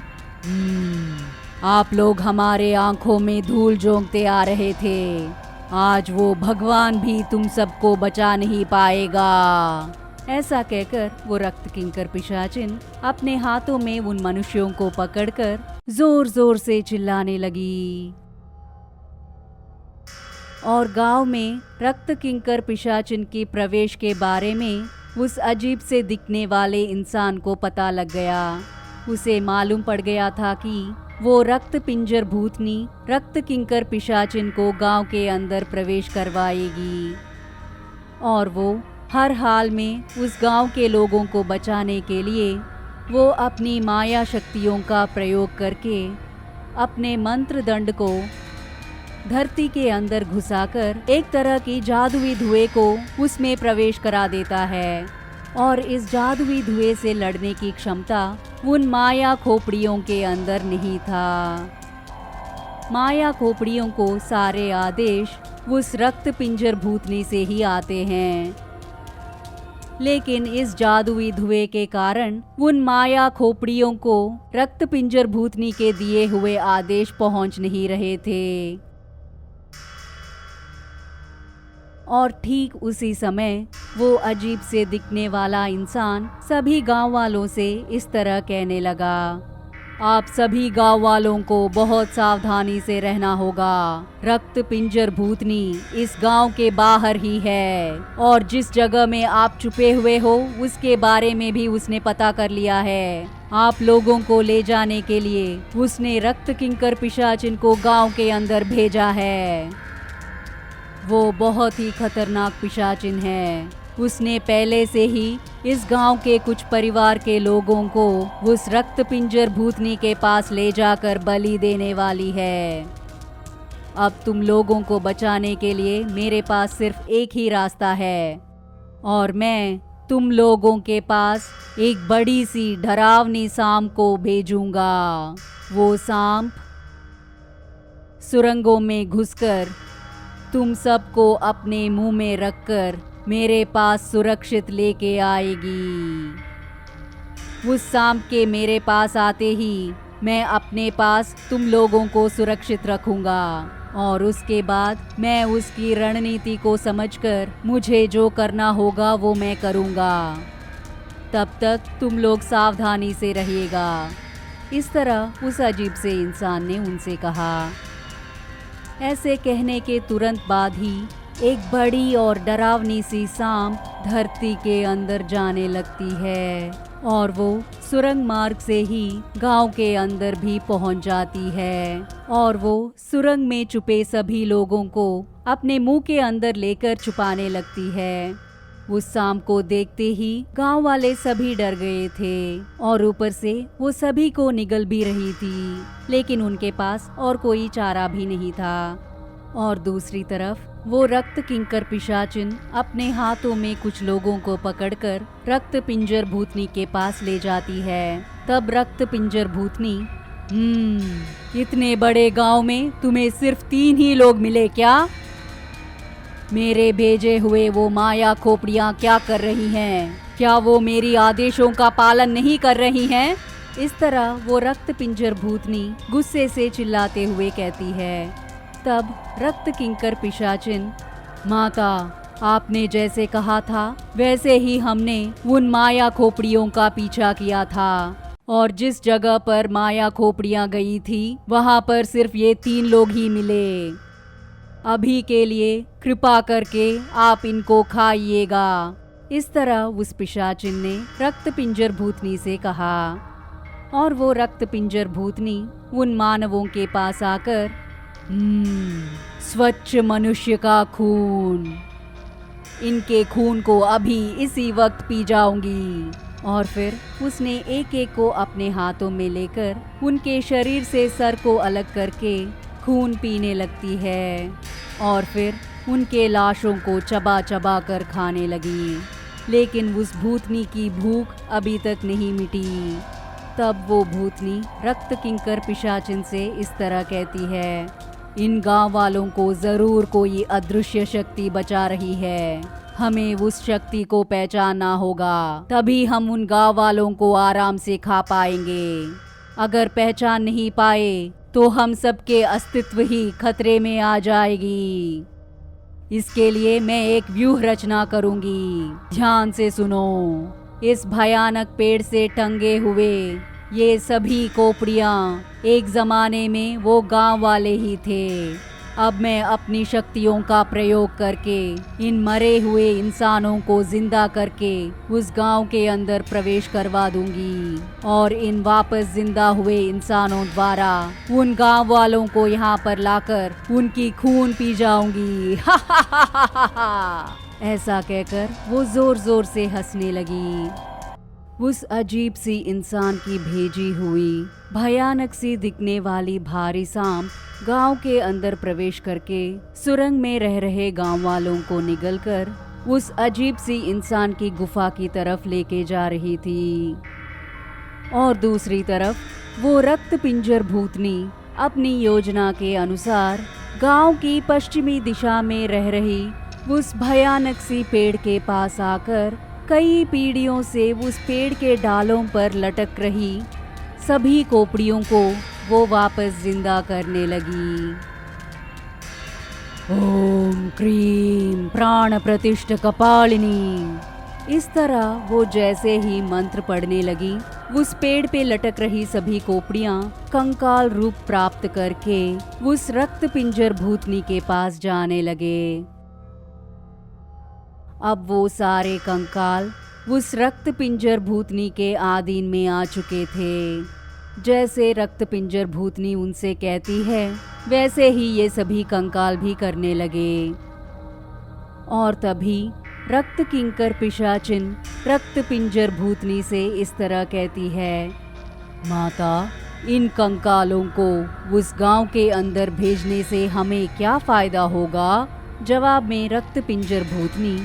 S1: आप लोग हमारे आंखों में धूल झोंकते आ रहे थे, आज वो भगवान भी तुम सबको बचा नहीं पाएगा। ऐसा कहकर वो रक्त किंकर पिशाचिन अपने हाथों में उन मनुष्यों को पकड़कर जोर जोर से चिल्लाने लगी। और गांव में रक्त किंकर पिशाचिन के प्रवेश के बारे में उस अजीब से दिखने वाले इंसान को पता लग गया। उसे मालूम पड़ गया था कि वो रक्त पिंजर भूतनी रक्त किंकर पिशाचिन को गांव के अंदर प्रवेश करवाएगी, और वो हर हाल में उस गांव के लोगों को बचाने के लिए वो अपनी माया शक्तियों का प्रयोग करके अपने मंत्र दंड को धरती के अंदर घुसाकर एक तरह की जादुई धुएं को उसमें प्रवेश करा देता है, और इस जादुई धुएं से लड़ने की क्षमता उन माया खोपड़ियों के अंदर नहीं था। माया खोपड़ियों को सारे आदेश उस रक्त पिंजर भूतनी से ही आते हैं, लेकिन इस जादुई धुएं के कारण उन माया खोपड़ियों को रक्त पिंजर भूतनी के दिए हुए आदेश पहुंच नहीं रहे थे। और ठीक उसी समय वो अजीब से दिखने वाला इंसान सभी गांव वालों से इस तरह कहने लगा, आप सभी गांव वालों को बहुत सावधानी से रहना होगा। रक्त पिंजर भूतनी इस गांव के बाहर ही है, और जिस जगह में आप छुपे हुए हो उसके बारे में भी उसने पता कर लिया है। आप लोगों को ले जाने के लिए उसने रक्त किंकर पिशाचिन को गांव के अंदर भेजा है। वो बहुत ही खतरनाक पिशाचिन है। उसने पहले से ही इस गांव के कुछ परिवार के लोगों को उस रक्त पिंजर भूतनी के पास ले जाकर बलि देने वाली है। अब तुम लोगों को बचाने के लिए मेरे पास सिर्फ एक ही रास्ता है, और मैं तुम लोगों के पास एक बड़ी सी डरावनी सांप को भेजूंगा। वो सांप सुरंगों में घुसकर तुम सबको अपने मुंह में रखकर मेरे पास सुरक्षित लेके आएगी। उस सांप के मेरे पास आते ही मैं अपने पास तुम लोगों को सुरक्षित रखूंगा, और उसके बाद मैं उसकी रणनीति को समझकर मुझे जो करना होगा वो मैं करूंगा। तब तक तुम लोग सावधानी से रहिएगा। इस तरह उस अजीब से इंसान ने उनसे कहा। ऐसे कहने के तुरंत बाद ही एक बड़ी और डरावनी सी सांप धरती के अंदर जाने लगती है और वो सुरंग मार्ग से ही गांव के अंदर भी पहुंच जाती है और वो सुरंग में छुपे सभी लोगों को अपने मुंह के अंदर लेकर छुपाने लगती है। उस सांप को देखते ही गांव वाले सभी डर गए थे और ऊपर से वो सभी को निगल भी रही थी, लेकिन उनके पास और कोई चारा भी नहीं था। और दूसरी तरफ वो रक्त किंकर पिशाचिन अपने हाथों में कुछ लोगों को पकड़कर रक्त पिंजर भूतनी के पास ले जाती है। तब रक्त पिंजर भूतनी, इतने बड़े गांव में तुम्हें सिर्फ 3 ही लोग मिले क्या? मेरे भेजे हुए वो माया खोपड़ियाँ क्या कर रही हैं? क्या वो मेरी आदेशों का पालन नहीं कर रही हैं? इस तरह वो रक्त पिंजर भूतनी गुस्से से चिल्लाते हुए कहती है। तब रक्त किंकर पिशाचिन, माता, आपने जैसे कहा था वैसे ही हमने उन माया खोपड़ियों का पीछा किया था और जिस जगह पर माया खोपड़ियाँ गई थी वहाँ पर सिर्फ ये 3 लोग ही मिले। अभी के लिए कृपा करके आप इनको खाइएगा। इस तरह उस पिशाचिन ने रक्त पिंजर भूतनी से कहा और वो रक्त पिंजर भूतनी उन मानवों के पास आकर, स्वच्छ मनुष्य का खून, इनके खून को अभी इसी वक्त पी जाऊंगी। और फिर उसने एक एक को अपने हाथों में लेकर उनके शरीर से सर को अलग करके खून पीने लगती है और फिर उनके लाशों को चबा चबा कर खाने लगी। लेकिन उस भूतनी की भूख अभी तक नहीं मिटी। तब वो भूतनी रक्त किंकर पिशाचिन से इस तरह कहती है, इन गांव वालों को जरूर कोई अदृश्य शक्ति बचा रही है। हमें उस शक्ति को पहचानना होगा, तभी हम उन गांव वालों को आराम से खा पाएंगे। अगर पहचान नहीं पाए तो हम सबके अस्तित्व ही खतरे में आ जाएगी। इसके लिए मैं एक व्यूह रचना करूंगी। ध्यान से सुनो। इस भयानक पेड़ से टंगे हुए ये सभी कोपड़ियाँ एक जमाने में वो गांव वाले ही थे। अब मैं अपनी शक्तियों का प्रयोग करके इन मरे हुए इंसानों को जिंदा करके उस गांव के अंदर प्रवेश करवा दूंगी और इन वापस जिंदा हुए इंसानों द्वारा उन गांव वालों को यहाँ पर लाकर उनकी खून पी जाऊंगी। ऐसा कहकर वो जोर जोर से हंसने लगी। उस अजीब सी इंसान की भेजी हुई भयानक सी दिखने वाली भारी सांप गांव के अंदर प्रवेश करके सुरंग में रह रहे गांव वालों को निगलकर उस अजीब सी इंसान की गुफा की तरफ लेके जा रही थी। और दूसरी तरफ वो रक्त पिंजर भूतनी अपनी योजना के अनुसार गांव की पश्चिमी दिशा में रह रही उस भयानक सी पेड़ के पास आकर कई पीढ़ियों से उस पेड़ के डालों पर लटक रही सभी कोपड़ियों को वो वापस जिंदा करने लगी। ओम क्रीम प्राण प्रतिष्ठ कपालिनी। इस तरह वो जैसे ही मंत्र पढ़ने लगी, उस पेड़ पे लटक रही सभी कोपड़ियाँ कंकाल रूप प्राप्त करके उस रक्त पिंजर भूतनी के पास जाने लगे। अब वो सारे कंकाल उस रक्त पिंजर भूतनी के आधीन में आ चुके थे। जैसे रक्त पिंजर भूतनी उनसे कहती है वैसे ही ये सभी कंकाल भी करने लगे। और तभी रक्त किंकर पिशाचिन रक्त पिंजर भूतनी से इस तरह कहती है, माता, इन कंकालों को उस गांव के अंदर भेजने से हमें क्या फायदा होगा? जवाब में रक्त पिंजर भूतनी,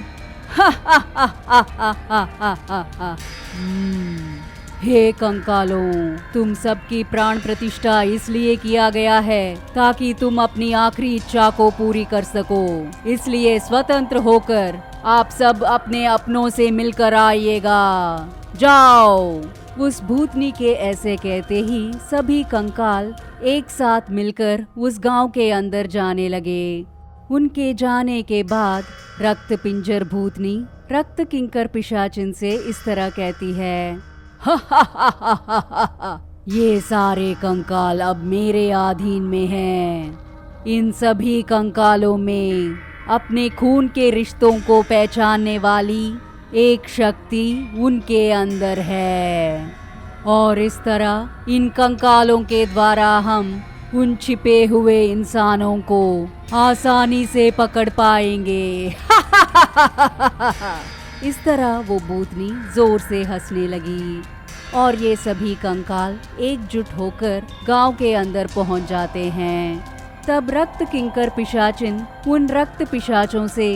S1: हे कंकालों, तुम सबकी प्राण प्रतिष्ठा इसलिए किया गया है ताकि तुम अपनी आखिरी इच्छा को पूरी कर सको। इसलिए स्वतंत्र होकर आप सब अपने अपनों से मिलकर आइएगा। जाओ। उस भूतनी के ऐसे कहते ही सभी कंकाल एक साथ मिलकर उस गांव के अंदर जाने लगे। उनके जाने के बाद रक्त पिंजर भूतनी रक्त किंकर पिशाचिन से इस तरह कहती है, हा हा हा हा हा हा हा, ये सारे कंकाल अब मेरे अधीन में हैं। इन सभी कंकालों में अपने खून के रिश्तों को पहचानने वाली एक शक्ति उनके अंदर है और इस तरह इन कंकालों के द्वारा हम उन छिपे हुए इंसानों को आसानी से पकड़ पाएंगे। इस तरह वो भूतनी जोर से हंसने लगी और ये सभी कंकाल एकजुट होकर गांव के अंदर पहुंच जाते हैं। तब रक्त किंकर पिशाचिन उन रक्त पिशाचों से,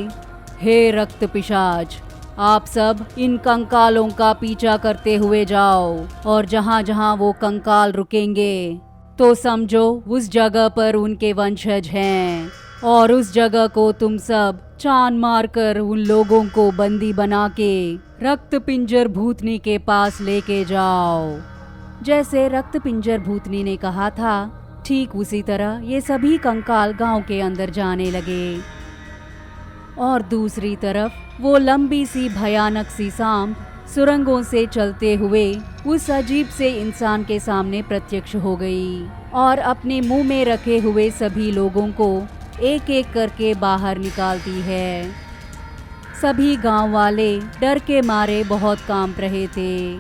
S1: हे रक्त पिशाच, आप सब इन कंकालों का पीछा करते हुए जाओ और जहाँ जहाँ वो कंकाल रुकेंगे तो समझो उस जगह पर उनके वंशज हैं और उस जगह को तुम सब चांद मारकर उन लोगों को बंदी बना के रक्त पिंजर भूतनी के पास लेके जाओ। जैसे रक्त पिंजर भूतनी ने कहा था, ठीक उसी तरह ये सभी कंकाल गांव के अंदर जाने लगे और दूसरी तरफ वो लंबी सी भयानक सी सांप सुरंगों से चलते हुए उस अजीब से इंसान के सामने प्रत्यक्ष हो गई और अपने मुंह में रखे हुए सभी लोगों को एक एक करके बाहर निकालती है। सभी गांव वाले डर के मारे बहुत कांप रहे थे।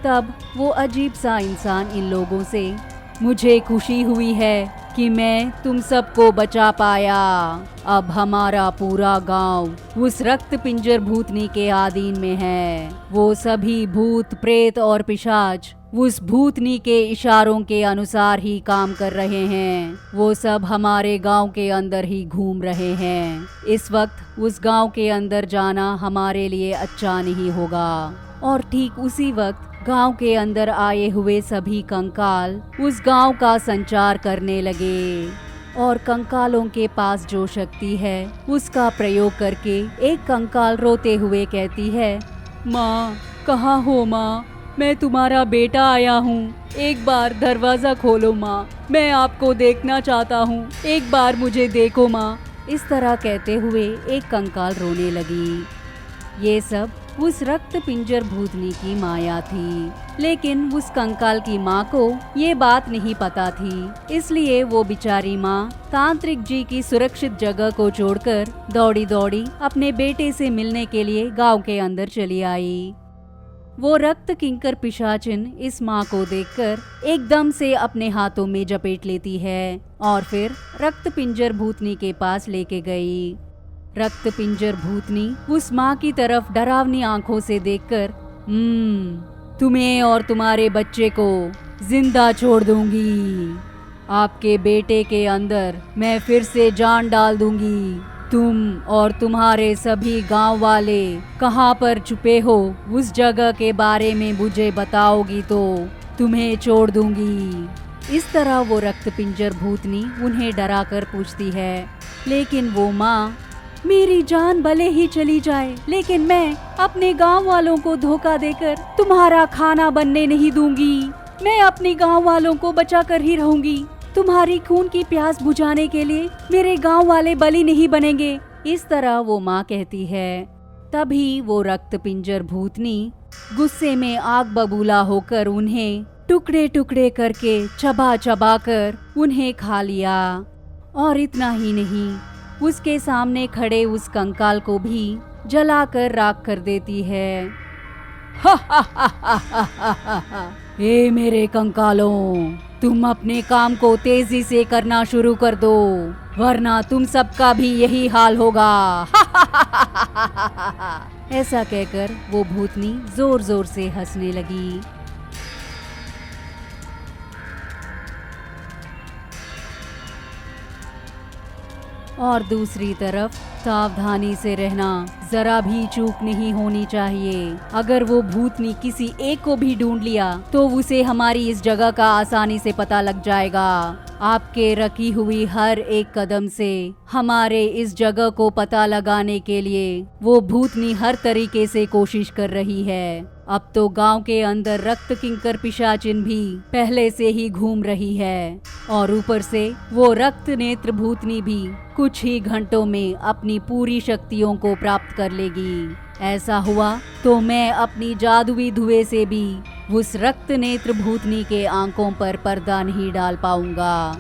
S1: तब वो अजीब सा इंसान इन लोगों से, मुझे खुशी हुई है कि मैं तुम सबको बचा पाया। अब हमारा पूरा गांव उस रक्त पिंजर भूतनी के अधीन में है। वो सभी भूत प्रेत और पिशाच उस भूतनी के इशारों के अनुसार ही काम कर रहे हैं। वो सब हमारे गांव के अंदर ही घूम रहे हैं। इस वक्त उस गांव के अंदर जाना हमारे लिए अच्छा नहीं होगा। और ठीक उसी वक्त गांव के अंदर आए हुए सभी कंकाल उस गांव का संचार करने लगे और कंकालों के पास जो शक्ति है उसका प्रयोग करके एक कंकाल रोते हुए कहती है, माँ कहाँ हो माँ, मैं तुम्हारा बेटा आया हूँ, एक बार दरवाजा खोलो माँ, मैं आपको देखना चाहता हूँ, एक बार मुझे देखो माँ। इस तरह कहते हुए एक कंकाल रोने लगी। ये सब उस रक्त पिंजर भूतनी की माया थी, लेकिन उस कंकाल की माँ को ये बात नहीं पता थी। इसलिए वो बेचारी माँ तांत्रिक जी की सुरक्षित जगह को छोड़कर दौड़ी दौड़ी अपने बेटे से मिलने के लिए गांव के अंदर चली आई। वो रक्त किंकर पिशाचिन इस माँ को देखकर एकदम से अपने हाथों में जपेट लेती है और फिर रक्त पिंजर भूतनी के पास लेके गई। रक्त पिंजर भूतनी उस माँ की तरफ डरावनी आंखों से देखकर, तुम्हें और तुम्हारे बच्चे को जिंदा छोड़ दूंगी। आपके बेटे के अंदर मैं फिर से जान डाल दूंगी। तुम और तुम्हारे सभी गांव वाले कहाँ पर छुपे हो उस जगह के बारे में मुझे बताओगी तो तुम्हें छोड़ दूंगी। इस तरह वो रक्त पिंजर भूतनी उन्हें डरा कर पूछती है। लेकिन वो माँ, मेरी जान भले ही चली जाए लेकिन मैं अपने गांव वालों को धोखा देकर तुम्हारा खाना बनने नहीं दूंगी। मैं अपने गांव वालों को बचा कर ही रहूंगी। तुम्हारी खून की प्यास बुझाने के लिए मेरे गांव वाले बलि नहीं बनेंगे। इस तरह वो माँ कहती है। तभी वो रक्त पिंजर भूतनी गुस्से में आग बबूला होकर उन्हें टुकड़े टुकड़े करके चबा चबा कर उन्हें खा लिया। और इतना ही नहीं, उसके सामने खड़े उस कंकाल को भी जलाकर राख कर देती है। हे मेरे कंकालों, तुम अपने काम को तेजी से करना शुरू कर दो, वरना तुम सबका भी यही हाल होगा। ऐसा कहकर वो भूतनी जोर जोर से हंसने लगी। और दूसरी तरफ सावधानी से रहना, जरा भी चूक नहीं होनी चाहिए। अगर वो भूतनी किसी एक को भी ढूंढ लिया तो उसे हमारी इस जगह का आसानी से पता लग जाएगा। आपके रखी हुई हर एक कदम से हमारे इस जगह को पता लगाने के लिए वो भूतनी हर तरीके से कोशिश कर रही है। अब तो गांव के अंदर रक्त किंकर पिशाचिन भी पहले से ही घूम रही है और ऊपर से वो रक्त नेत्र भूतनी भी कुछ ही घंटों में अपनी पूरी शक्तियों को प्राप्त कर लेगी। ऐसा हुआ तो मैं अपनी जादुई धुएं से भी उस रक्त नेत्र भूतनी के आंखों पर पर्दा नहीं डाल पाऊंगा।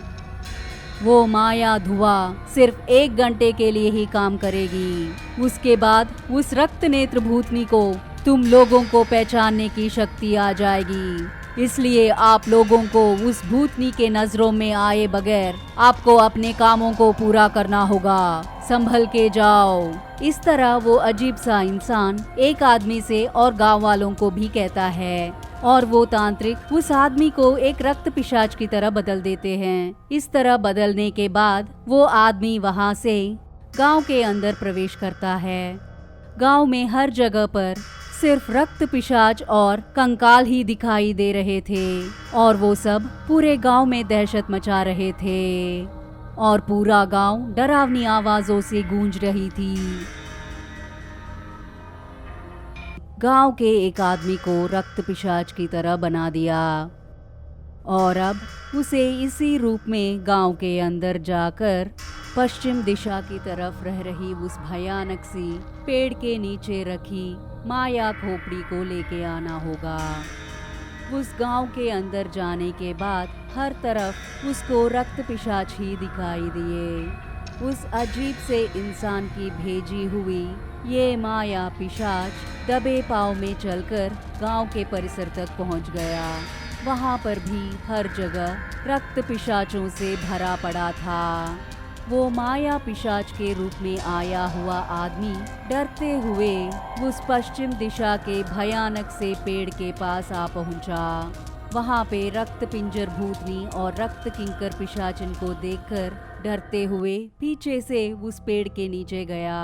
S1: वो माया धुआं सिर्फ 1 घंटे के लिए ही काम करेगी। उसके बाद उस रक्त नेत्र भूतनी को तुम लोगों को पहचानने की शक्ति आ जाएगी। इसलिए आप लोगों को उस भूतनी के नजरों में आए बगैर आपको अपने कामों को पूरा करना होगा। संभल के जाओ। इस तरह वो अजीब सा इंसान एक आदमी से और गांव वालों को भी कहता है और वो तांत्रिक उस आदमी को एक रक्त पिशाच की तरह बदल देते हैं। इस तरह बदलने के बाद वो आदमी वहाँ से गांव के अंदर प्रवेश करता है। गांव में हर जगह पर सिर्फ रक्त पिशाच और कंकाल ही दिखाई दे रहे थे और वो सब पूरे गांव में दहशत मचा रहे थे और पूरा गांव डरावनी आवाजों से गूंज रही थी। गांव के एक आदमी को रक्त पिशाच की तरह बना दिया और अब उसे इसी रूप में गांव के अंदर जाकर पश्चिम दिशा की तरफ रह रही उस भयानक सी पेड़ के नीचे रखी माया खोपड़ी को लेके आना होगा। उस गांव के अंदर जाने के बाद हर तरफ उसको रक्त पिशाच ही दिखाई दिए। उस अजीब से इंसान की भेजी हुई ये माया पिशाच दबे पांव में चलकर गांव के परिसर तक पहुंच गया। वहां पर भी हर जगह रक्त पिशाचों से भरा पड़ा था। वो माया पिशाच के रूप में आया हुआ आदमी डरते हुए उस पश्चिम दिशा के भयानक से पेड़ के पास आ पहुंचा। वहां पे रक्त पिंजर भूतनी और रक्त किंकर पिशाच इनको देखकर डरते हुए पीछे से उस पेड़ के नीचे गया।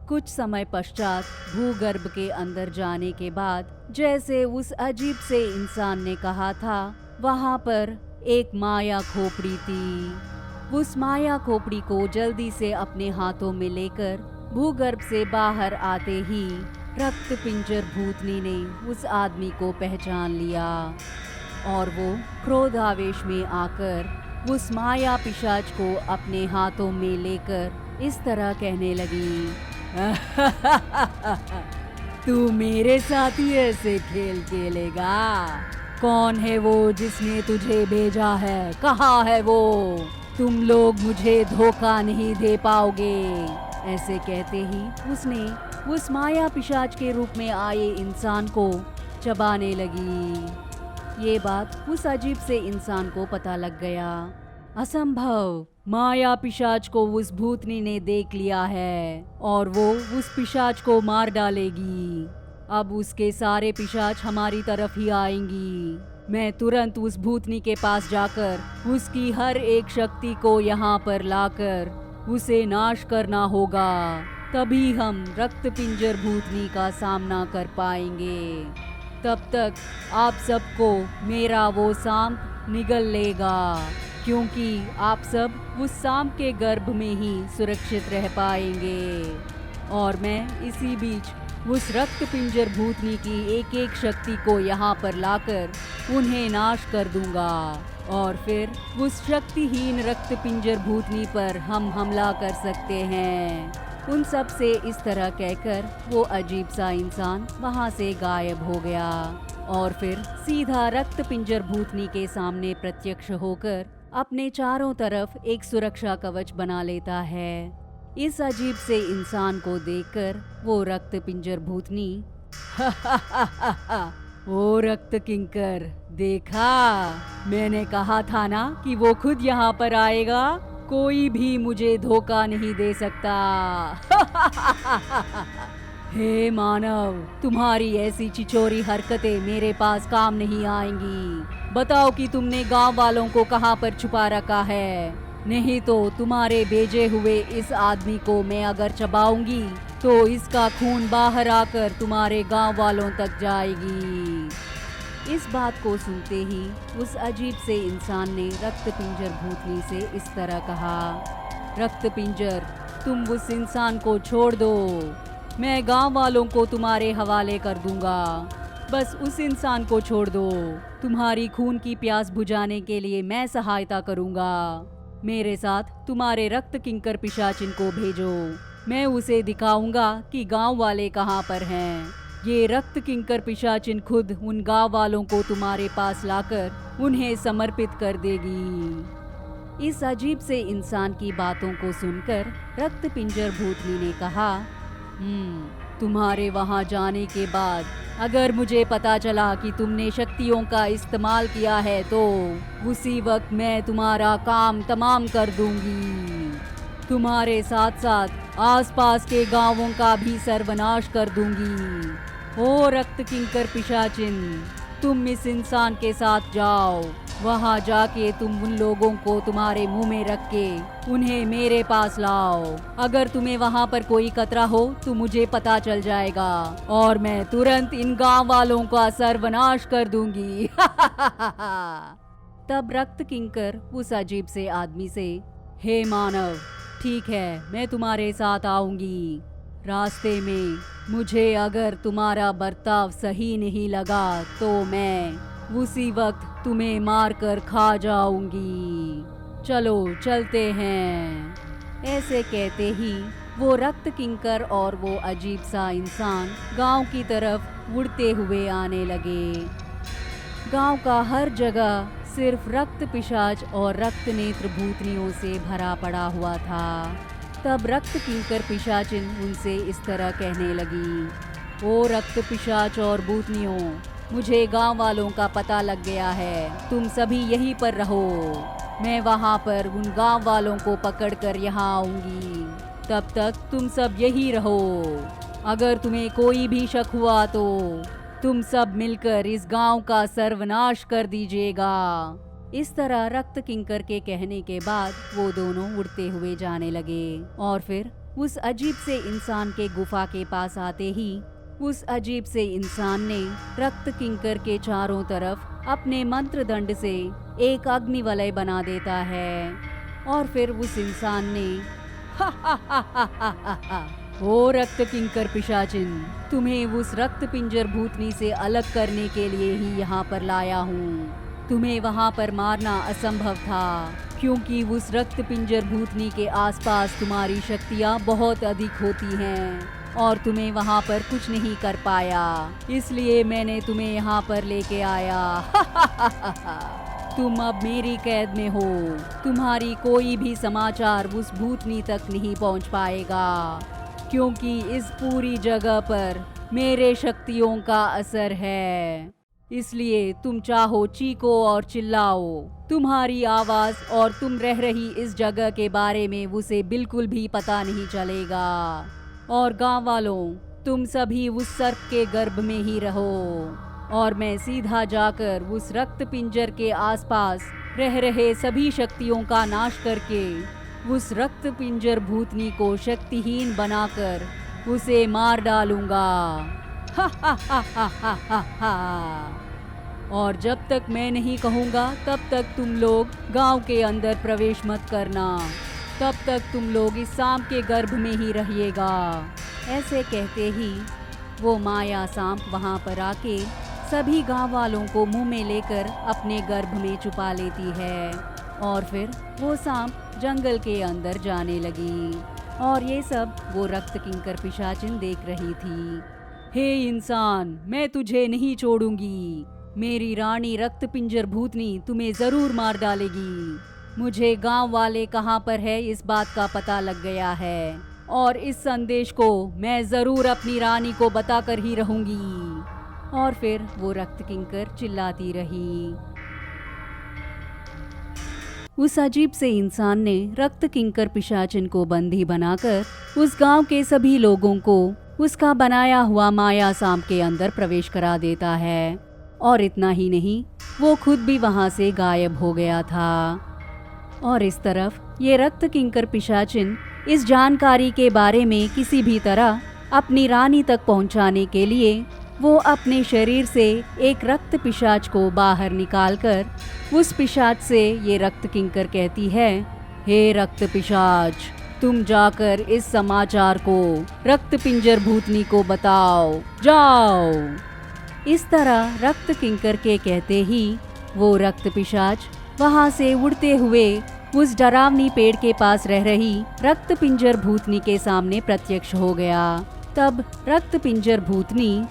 S1: कुछ समय पश्चात भूगर्भ के अंदर जाने के बाद जैसे उस अजीब से इंसान ने कहा था, वहां पर एक माया खोपड़ी थी। उस माया खोपड़ी को जल्दी से अपने हाथों में लेकर भूगर्भ से बाहर आते ही रक्त पिंजर भूतनी ने उस आदमी को पहचान लिया और वो क्रोधावेश में आकर उस माया पिशाच को अपने हाथों में लेकर इस तरह कहने लगी, तू मेरे साथ ही ऐसे खेल खेलेगा? कौन है वो जिसने तुझे भेजा है? कहाँ है वो? तुम लोग मुझे धोखा नहीं दे पाओगे। ऐसे कहते ही उसने उस माया पिशाच के रूप में आए इंसान को चबाने लगी। ये बात उस अजीब से इंसान को पता लग गया। असंभव, माया पिशाच को उस भूतनी ने देख लिया है और वो उस पिशाच को मार डालेगी। अब उसके सारे पिशाच हमारी तरफ ही आएंगी। मैं तुरंत उस भूतनी के पास जाकर उसकी हर एक शक्ति को यहाँ पर लाकर उसे नाश करना होगा। तभी हम रक्त पिंजर भूतनी का सामना कर पाएंगे। तब तक आप सबको मेरा वो सांप निगल लेगा, क्योंकि आप सब उस सांप के गर्भ में ही सुरक्षित रह पाएंगे और मैं इसी बीच उस रक्त पिंजर भूतनी की एक एक शक्ति को यहाँ पर लाकर उन्हें नाश कर दूंगा और फिर उस शक्तिहीन रक्त पिंजर भूतनी पर हम हमला कर सकते हैं। उन सब से इस तरह कहकर वो अजीब सा इंसान वहाँ से गायब हो गया और फिर सीधा रक्त पिंजर भूतनी के सामने प्रत्यक्ष होकर अपने चारों तरफ एक सुरक्षा कवच बना लेता है। इस अजीब से इंसान को देखकर वो रक्त पिंजर भूतनी ओ रक्त किंकर, देखा, मैंने कहा था ना कि वो खुद यहाँ पर आएगा। कोई भी मुझे धोखा नहीं दे सकता। हे मानव, तुम्हारी ऐसी चिचोरी हरकतें मेरे पास काम नहीं आएंगी। बताओ कि तुमने गांव वालों को कहां पर छुपा रखा है, नहीं तो तुम्हारे भेजे हुए इस आदमी को मैं अगर चबाऊंगी तो इसका खून बाहर आकर तुम्हारे गांव वालों तक जाएगी। इस बात को सुनते ही उस अजीब से इंसान ने रक्त पिंजर भूतनी से इस तरह कहा, रक्त पिंजर, तुम उस इंसान को छोड़ दो, मैं गांव वालों को तुम्हारे हवाले कर दूंगा। बस उस इंसान को छोड़ दो। तुम्हारी खून की प्यास बुझाने के लिए मैं सहायता करूंगा। मेरे साथ तुम्हारे रक्त किंकर पिशाचिन को भेजो। मैं उसे दिखाऊंगा कि गांव वाले कहाँ पर हैं। ये रक्त किंकर पिशाचिन खुद उन गांव वालों को तुम्हारे पास लाकर उन्हें समर्पित कर देगी। इस अजीब से इंसान की बातों को सुनकर रक्त पिंजर भूतनी ने कहा, तुम्हारे वहां जाने के बाद अगर मुझे पता चला कि तुमने शक्तियों का इस्तेमाल किया है तो उसी वक्त मैं तुम्हारा काम तमाम कर दूंगी। तुम्हारे साथ साथ आसपास के गांवों का भी सर्वनाश कर दूंगी। ओ रक्त किंकर पिशाचिन, तुम इस इंसान के साथ जाओ। वहां जाके तुम उन लोगों को तुम्हारे मुंह में रख के उन्हें मेरे पास लाओ। अगर तुम्हें वहां पर कोई खतरा हो तो मुझे पता चल जाएगा और मैं तुरंत इन गांव वालों का सर्वनाश कर दूंगी। तब रक्त किंकर उस अजीब से आदमी से, हे मानव, ठीक है, मैं तुम्हारे साथ आऊंगी। रास्ते में मुझे अगर तुम्हारा बर्ताव सही नहीं लगा तो मैं उसी वक्त तुम्हें मार कर खा जाऊंगी। चलो चलते हैं। ऐसे कहते ही वो रक्त किंकर और वो अजीब सा इंसान गांव की तरफ उड़ते हुए आने लगे। गांव का हर जगह सिर्फ रक्त पिशाच और रक्त नेत्र भूतनियों से भरा पड़ा हुआ था। तब रक्त किंकर पिशाचिन उनसे इस तरह कहने लगी, ओ रक्त पिशाच और भूतनियों, मुझे गांव वालों का पता लग गया है। तुम सभी यहीं पर रहो। मैं वहां पर उन गांव वालों को पकड़कर यहाँ आऊंगी। तब तक तुम सब यहीं रहो। अगर तुम्हें कोई भी शक हुआ तो तुम सब मिलकर इस गांव का सर्वनाश कर दीजिएगा। इस तरह रक्त किंकर के कहने के बाद वो दोनों उड़ते हुए जाने लगे और फिर उस अजीब से इंसान के गुफा के पास आते ही उस अजीब से इंसान ने रक्त किंकर के चारों तरफ अपने मंत्र दंड से एक अग्नि वलय बना देता है और फिर उस इंसान ने ओ रक्त किंकर पिशाचिन, तुम्हें उस रक्त पिंजर भूतनी से अलग करने के लिए ही यहाँ पर लाया हूँ। तुम्हें वहाँ पर मारना असंभव था क्योंकि उस रक्त पिंजर भूतनी के आसपास तुम्हारी शक्तियाँ बहुत अधिक होती हैं और तुम्हें वहाँ पर कुछ नहीं कर पाया, इसलिए मैंने तुम्हें यहाँ पर लेके आया। तुम अब मेरी कैद में हो। तुम्हारी कोई भी समाचार उस भूतनी तक नहीं पहुँच पाएगा क्योंकि इस पूरी जगह पर मेरे शक्तियों का असर है। इसलिए तुम चाहो चीखो और चिल्लाओ। तुम्हारी आवाज और तुम रह रही इस जगह के बारे में उसे बिल्कुल भी पता नहीं चलेगा। और गांव वालों, तुम सभी उस सर्प के गर्भ में ही रहो और मैं सीधा जाकर उस रक्त पिंजर के आसपास रह रहे सभी शक्तियों का नाश करके उस रक्त पिंजर भूतनी को शक्तिहीन बनाकर उसे मार डालूंगा। और जब तक मैं नहीं कहूँगा तब तक तुम लोग गांव के अंदर प्रवेश मत करना। तब तक तुम लोग इस सांप के गर्भ में ही रहिएगा। ऐसे कहते ही वो माया सांप वहाँ पर आके सभी गांव वालों को मुंह में लेकर अपने गर्भ में छुपा लेती है और फिर वो सांप जंगल के अंदर जाने लगी और ये सब वो रक्त किंकर पिशाचिन देख रही थी। हे इंसान, मैं तुझे नहीं छोड़ूंगी। मेरी रानी रक्त पिंजर भूतनी तुम्हें जरूर मार डालेगी। मुझे गांव वाले कहाँ पर है इस बात का पता लग गया है और इस संदेश को मैं जरूर अपनी रानी को बताकर ही रहूंगी। और फिर वो रक्त किंकर चिल्लाती रही। उस अजीब से इंसान ने रक्त किंकर पिशाचिन को बंदी बनाकर उस गांव के सभी लोगों को उसका बनाया हुआ माया सांप के अंदर प्रवेश करा देता है और इतना ही नहीं, वो खुद भी वहां से गायब हो गया था। और इस तरफ ये रक्त किंकर पिशाचिन इस जानकारी के बारे में किसी भी तरह अपनी रानी तक पहुंचाने के लिए वो अपने शरीर से एक रक्त पिशाच को बाहर निकालकर उस पिशाच से ये रक्त किंकर कहती है, हे रक्त पिशाच, तुम जाकर इस समाचार को रक्त पिंजर भूतनी को बताओ, जाओ। इस तरह रक्त किंकर के कहते ही वो रक्त पिशाच वहां से उड़ते हुए उस डरावनी पेड़ के पास रह रही रक्त पिंजर भूतनी के सामने प्रत्यक्ष हो गया। तब रक्त पिंजर भूतनी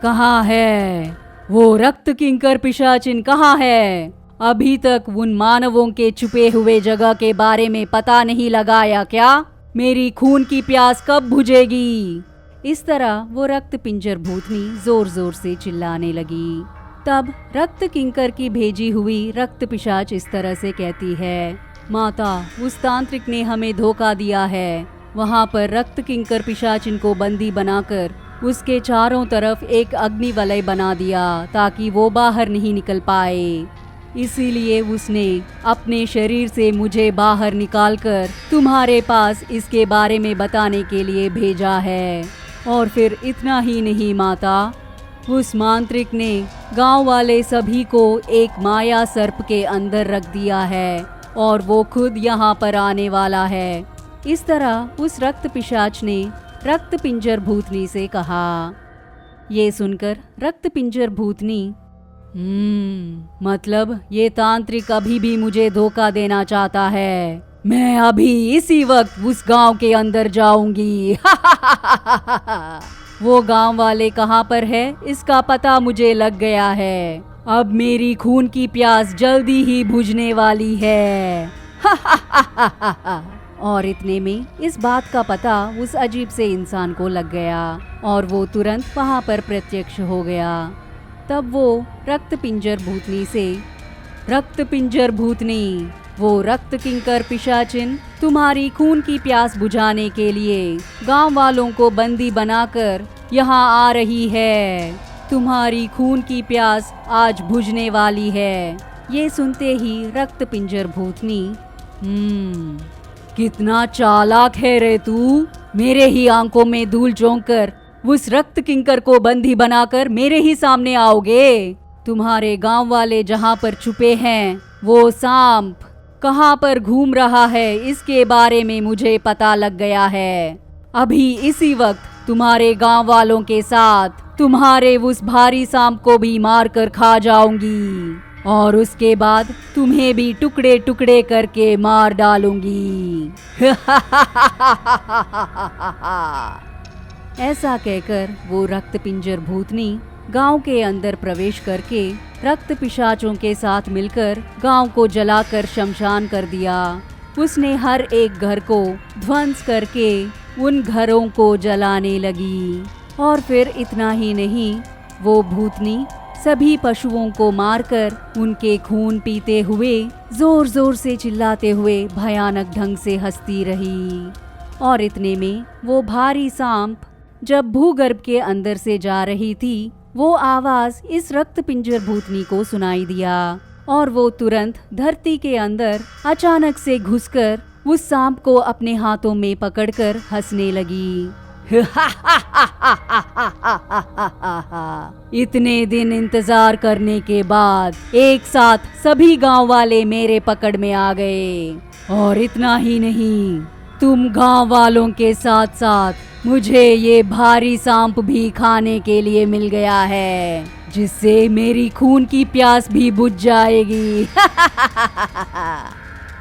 S1: कहाँ है? वो रक्त किंकर पिशाचिन कहाँ है? अभी तक उन मानवों के छुपे हुए जगह के बारे में पता नहीं लगाया क्या? मेरी खून की प्यास कब बुझेगी? इस तरह वो रक्त पिंजर भूतनी जोर जोर से चिल्लाने लगी। तब रक्त किंकर की भेजी हुई रक्त पिशाच इस तरह से कहती है, माता, उस तांत्रिक ने हमें धोखा दिया है। वहाँ पर रक्त किंकर पिशाचिन को बंदी बनाकर उसके चारों तरफ एक अग्नि वलय बना दिया ताकि वो बाहर नहीं निकल पाए। इसीलिए उसने अपने शरीर से मुझे बाहर निकालकर तुम्हारे पास इसके बारे में बताने के लिए भेजा है। और फिर इतना ही नहीं माता, उस मांत्रिक ने गांव वाले सभी को एक माया सर्प के अंदर रख दिया है और वो खुद यहाँ पर आने वाला है। इस तरह उस रक्त पिशाच ने रक्त पिंजर भूतनी से कहा। ये सुनकर रक्त पिंजर भूतनी मतलब ये तांत्रिक अभी भी मुझे धोखा देना चाहता है। मैं अभी इसी वक्त उस गांव के अंदर जाऊंगी। वो गांव वाले कहाँ पर है इसका पता मुझे लग गया है। अब मेरी खून की प्यास जल्दी ही बुझने वाली है। और इतने में इस बात का पता उस अजीब से इंसान को लग गया और वो तुरंत वहाँ पर प्रत्यक्ष हो गया। तब वो रक्त पिंजर भूतनी से, रक्त पिंजर भूतनी, वो रक्त किंकर पिशाचिन तुम्हारी खून की प्यास बुझाने के लिए गांव वालों को बंदी बनाकर यहाँ आ रही है। तुम्हारी खून की प्यास आज बुझने वाली है। ये सुनते ही रक्त पिंजर भूतनी कितना चालाक है रे तू। मेरे ही आंखों में धूल झोंक कर उस रक्त किंकर को बंदी बनाकर मेरे ही सामने आओगे। तुम्हारे गांव वाले जहां पर छुपे हैं वो सांप कहां पर घूम रहा है इसके बारे में मुझे पता लग गया है। अभी इसी वक्त तुम्हारे गांव वालों के साथ तुम्हारे उस भारी सांप को भी मार कर खा जाऊंगी और उसके बाद तुम्हें भी टुकड़े टुकड़े करके मार डालूंगी। ऐसा कहकर वो रक्त पिंजर भूतनी गांव के अंदर प्रवेश करके रक्त पिशाचों के साथ मिलकर गांव को जलाकर शमशान कर दिया। उसने हर एक घर को ध्वंस करके उन घरों को जलाने लगी। और फिर इतना ही नहीं, वो भूतनी सभी पशुओं को मारकर उनके खून पीते हुए जोर जोर से चिल्लाते हुए भयानक ढंग से हंसती रही। और इतने में वो भारी सांप जब भूगर्भ के अंदर से जा रही थी, वो आवाज इस रक्त पिंजर भूतनी को सुनाई दिया और वो तुरंत धरती के अंदर अचानक से घुसकर उस सांप को अपने हाथों में पकड़कर हंसने लगी। इतने दिन इंतजार करने के बाद एक साथ सभी गांव वाले मेरे पकड़ में आ गए। और इतना ही नहीं, तुम गांव वालों के साथ साथ मुझे ये भारी सांप भी खाने के लिए मिल गया है, जिससे मेरी खून की प्यास भी बुझ जाएगी।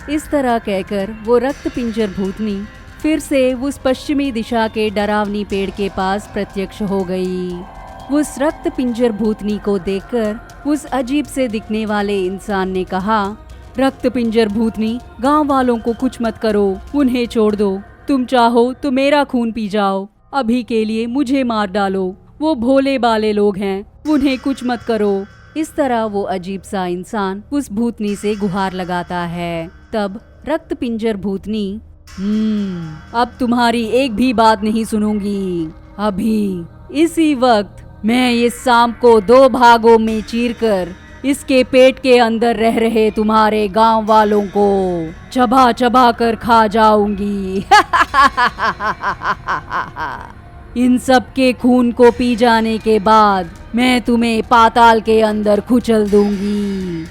S1: इस तरह कहकर वो रक्त पिंजर भूतनी फिर से उस पश्चिमी दिशा के डरावनी पेड़ के पास प्रत्यक्ष हो गई। उस रक्त पिंजर भूतनी को देखकर उस अजीब से दिखने वाले इंसान ने कहा, रक्त पिंजर भूतनी, गांव वालों को कुछ मत करो, उन्हें छोड़ दो। तुम चाहो तो मेरा खून पी जाओ, अभी के लिए मुझे मार डालो। वो भोले बाले लोग हैं, उन्हें कुछ मत करो। इस तरह वो अजीब सा इंसान उस भूतनी से गुहार लगाता है। तब रक्त पिंजर भूतनी, अब तुम्हारी एक भी बात नहीं सुनूंगी। अभी इसी वक्त मैं इस सांप को 2 भागों में चीरकर इसके पेट के अंदर रह रहे तुम्हारे गांव वालों को चबा चबा कर खा जाऊंगी। इन सब के खून को पी जाने के बाद मैं तुम्हें पाताल के अंदर कुचल दूंगी।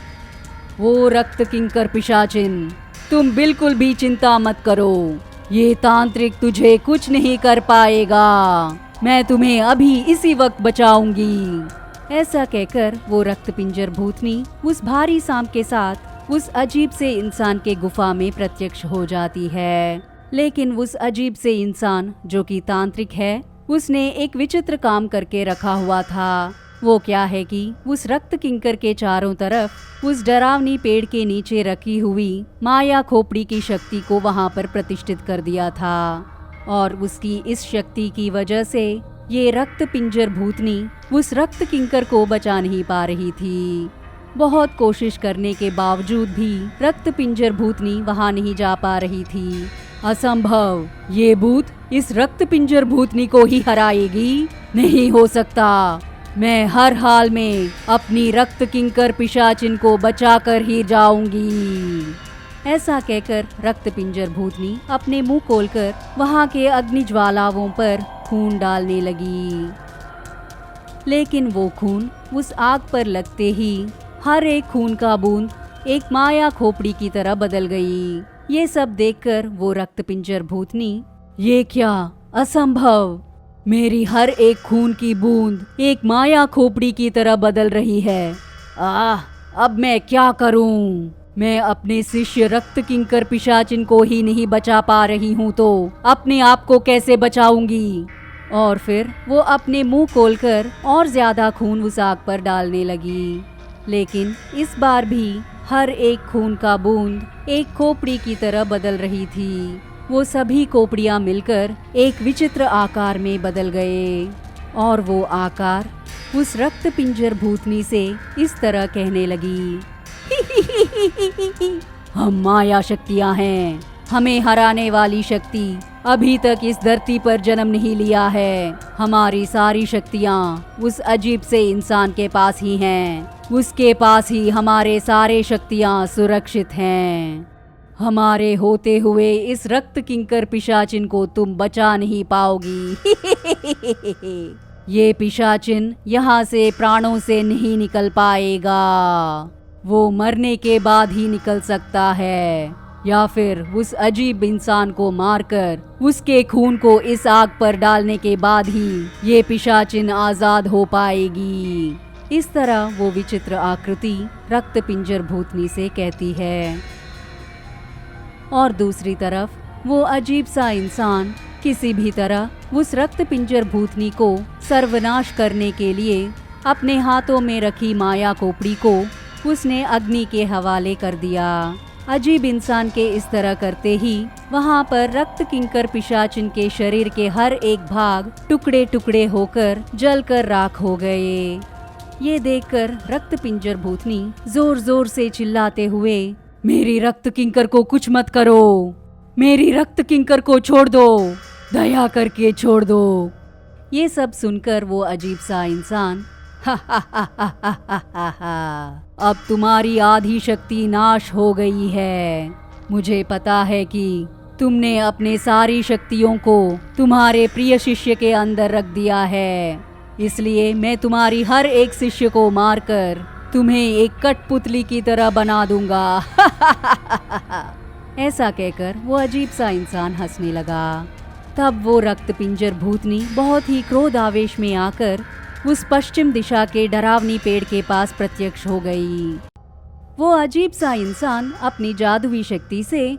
S1: वो रक्त किंकर पिशाचिन, तुम बिल्कुल भी चिंता मत करो, ये तांत्रिक तुझे कुछ नहीं कर पाएगा। मैं तुम्हें अभी इसी वक्त बचाऊंगी। ऐसा कहकर वो रक्त पिंजर भूतनी उस भारी सांप के साथ उस अजीब से इंसान के गुफा में प्रत्यक्ष हो जाती है। लेकिन उस अजीब से इंसान जो कि तांत्रिक है, उसने एक विचित्र काम करके रखा हुआ था। वो क्या है कि उस रक्त किंकर के चारों तरफ उस डरावनी पेड़ के नीचे रखी हुई माया खोपड़ी की शक्ति को वहां पर प्रतिष्ठित कर दिया था। और उसकी इस शक्ति की वजह से ये रक्त पिंजर भूतनी उस रक्त किंकर को बचा नहीं पा रही थी। बहुत कोशिश करने के बावजूद भी रक्त पिंजर भूतनी वहां नहीं जा पा रही थी। असंभव, ये भूत इस रक्त पिंजर भूतनी को ही हराएगी? नहीं हो सकता। मैं हर हाल में अपनी रक्त किंकर पिशाचिन को बचाकर ही जाऊंगी। ऐसा कहकर रक्त पिंजर भूतनी अपने मुंह खोलकर वहां के अग्नि ज्वालाओं पर खून डालने लगी। लेकिन वो खून उस आग पर लगते ही हर एक खून का बूंद एक माया खोपड़ी की तरह बदल गई। ये सब देखकर वो रक्त पिंजर भूतनी, ये क्या? असंभव, मेरी हर एक खून की बूंद एक माया खोपड़ी की तरह बदल रही है। अब मैं क्या करूं? मैं अपने शिष्य रक्त किंकर पिशाचिन को ही नहीं बचा पा रही हूं तो अपने आप को कैसे बचाऊंगी? और फिर वो अपने मुंह खोलकर और ज्यादा खून उस आग पर डालने लगी। लेकिन इस बार भी हर एक खून का बूंद एक खोपड़ी की तरह बदल रही थी। वो सभी खोपड़ियां मिलकर एक विचित्र आकार में बदल गए। और वो आकार उस रक्त पिंजर भूतनी से इस तरह कहने लगी, हम माया शक्तियां हैं। हमें हराने वाली शक्ति अभी तक इस धरती पर जन्म नहीं लिया है। हमारी सारी शक्तियां उस अजीब से इंसान के पास ही हैं। उसके पास ही हमारे सारे शक्तियां सुरक्षित हैं। हमारे होते हुए इस रक्त किंकर पिशाचिन को तुम बचा नहीं पाओगी। ये पिशाचिन यहाँ से प्राणों से नहीं निकल पाएगा। वो मरने के बाद ही निकल सकता है, या फिर उस अजीब इंसान को मारकर उसके खून को इस आग पर डालने के बाद ही ये पिशाचिन आजाद हो पाएगी। इस तरह वो विचित्र आकृति रक्त पिंजर भूतनी से कहती है। और दूसरी तरफ वो अजीब सा इंसान किसी भी तरह उस रक्त पिंजर भूतनी को सर्वनाश करने के लिए अपने हाथों में रखी माया खोपड़ी को उसने अग्नि के हवाले कर दिया। अजीब इंसान के इस तरह करते ही वहाँ पर रक्त किंकर पिशाचिन के शरीर के हर एक भाग टुकड़े टुकड़े होकर जलकर राख हो गए। ये देखकर रक्त पिंजर भूतनी जोर जोर से चिल्लाते हुए, मेरी रक्त किंकर को कुछ मत करो, मेरी रक्त किंकर को छोड़ दो, दया करके छोड़ दो। ये सब सुनकर वो अजीब सा इंसान, अब तुम्हारी आधी शक्ति नाश हो गई है। मुझे पता है कि तुमने अपने सारी शक्तियों को तुम्हारे प्रिय शिष्य के अंदर रख दिया है, इसलिए मैं तुम्हारी हर एक शिष्य को मारकर तुम्हें एक कठपुतली की तरह बना दूंगा। ऐसा कहकर वो अजीब सा इंसान हंसने लगा। तब वो रक्त पिंजर भूतनी बहुत ही क्रोध आवेश में आकर उस पश्चिम दिशा के डरावनी पेड़ के पास प्रत्यक्ष हो गई। वो अजीब सा इंसान अपनी जादुई शक्ति से